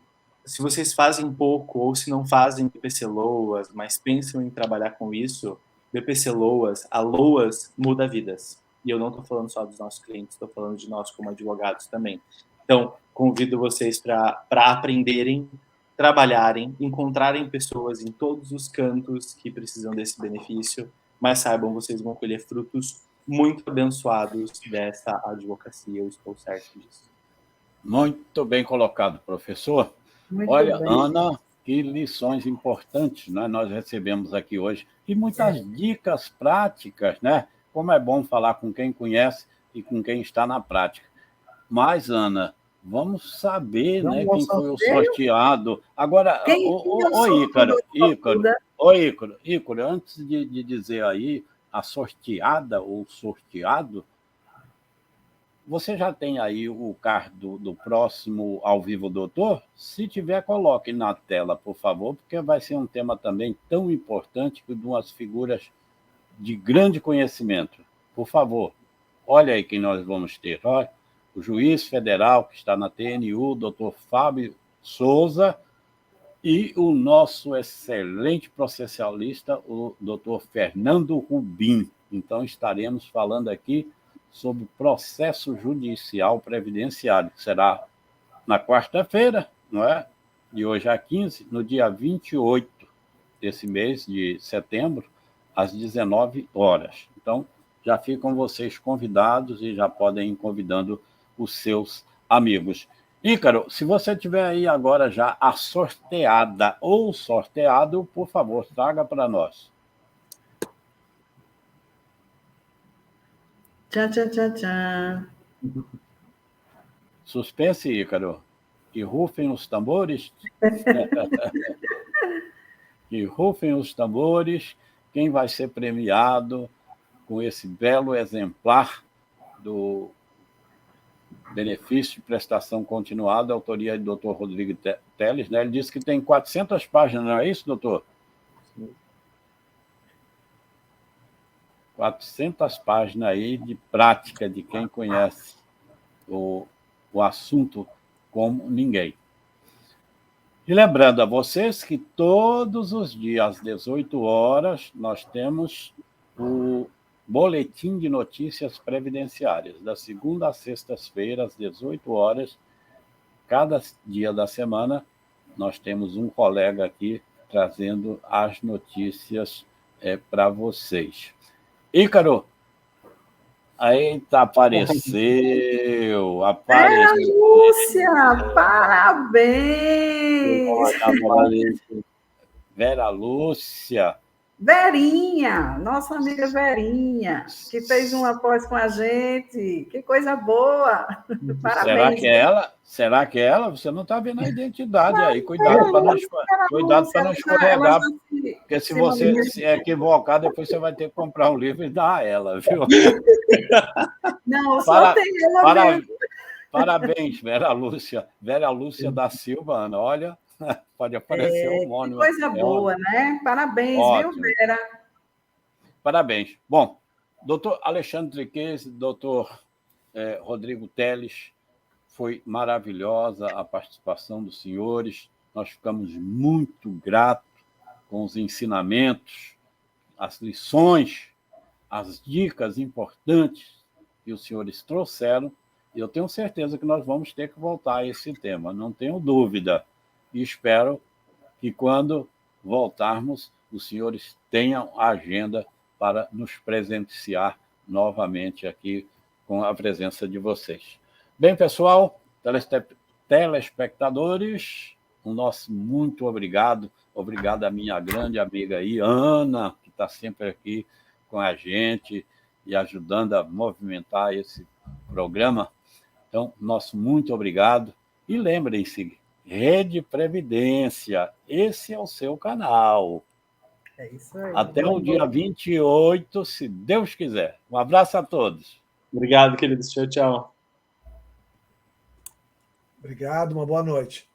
se vocês fazem pouco ou se não fazem BPC Loas, mas pensam em trabalhar com isso, BPC Loas, a Loas muda vidas. E eu não estou falando só dos nossos clientes, estou falando de nós como advogados também. Então, convido vocês para aprenderem, trabalharem, encontrarem pessoas em todos os cantos que precisam desse benefício, mas saibam, vocês vão colher frutos muito abençoados dessa advocacia, eu estou certo disso. Muito bem colocado, professor. Muito Olha, bem. Ana, que lições importantes, né, nós recebemos aqui hoje. E muitas dicas práticas, né? Como é bom falar com quem conhece e com quem está na prática. Mas, Ana, vamos saber, né, quem foi o sorteado. Agora, Ícaro, antes de dizer aí a sorteada ou sorteado, você já tem aí o card do próximo Ao Vivo Doutor? Se tiver, coloque na tela, por favor, porque vai ser um tema também tão importante que de umas figuras de grande conhecimento. Por favor, olha aí quem nós vamos ter. Olha, o juiz federal que está na TNU, doutor Fábio Souza, e o nosso excelente processualista, o doutor Fernando Rubim. Então, estaremos falando aqui sobre processo judicial previdenciário. Será na quarta-feira, não é? De hoje a 15, no dia 28 desse mês de setembro, às 19 horas. Então, já ficam vocês convidados e já podem ir convidando os seus amigos. Ícaro, se você tiver aí agora já a sorteada ou sorteado, por favor, traga para nós. Tchan, tchan, tchan, tchan. Suspense, Ícaro. Que rufem os tambores. Que rufem os tambores. Quem vai ser premiado com esse belo exemplar do benefício de prestação continuada, autoria do Dr. Rodrigo Teles, né? Ele disse que tem 400 páginas, não é isso, doutor? 400 páginas aí de prática de quem conhece o assunto como ninguém. E lembrando a vocês que todos os dias, às 18 horas, nós temos o Boletim de Notícias Previdenciárias, da segunda a sexta-feira, às 18 horas. Cada dia da semana, nós temos um colega aqui trazendo as notícias para vocês. Ícaro, eita, apareceu. Vera Lúcia, parabéns! Vera Lúcia. Verinha, nossa amiga Verinha, que fez uma pós com a gente. Que coisa boa! Parabéns. Será que é ela? Será que é ela? Você não está vendo a identidade aí. Cuidado para não escorregar, porque se você se equivocar, depois você vai ter que comprar um livro e dar a ela, viu? Não, só tem ela mesmo. Parabéns, Vera Lúcia. Vera Lúcia da Silva, Ana. Olha, pode aparecer um nome. Que coisa boa, né? Parabéns, ótimo. Viu, Vera? Parabéns. Bom, doutor Alexandre Triquez, doutor Rodrigo Teles, foi maravilhosa a participação dos senhores. Nós ficamos muito gratos com os ensinamentos, as lições, as dicas importantes que os senhores trouxeram. E eu tenho certeza que nós vamos ter que voltar a esse tema, não tenho dúvida. E espero que, quando voltarmos, os senhores tenham a agenda para nos presentear novamente aqui com a presença de vocês. Bem, pessoal, telespectadores, o nosso muito obrigado. Obrigado à minha grande amiga aí, Ana, que está sempre aqui com a gente e ajudando a movimentar esse programa. Então, nosso muito obrigado. E lembrem-se, Rede Previdência, esse é o seu canal. É isso aí. Até o dia 28, se Deus quiser. Um abraço a todos. Obrigado, queridos. Tchau, tchau. Obrigado, uma boa noite.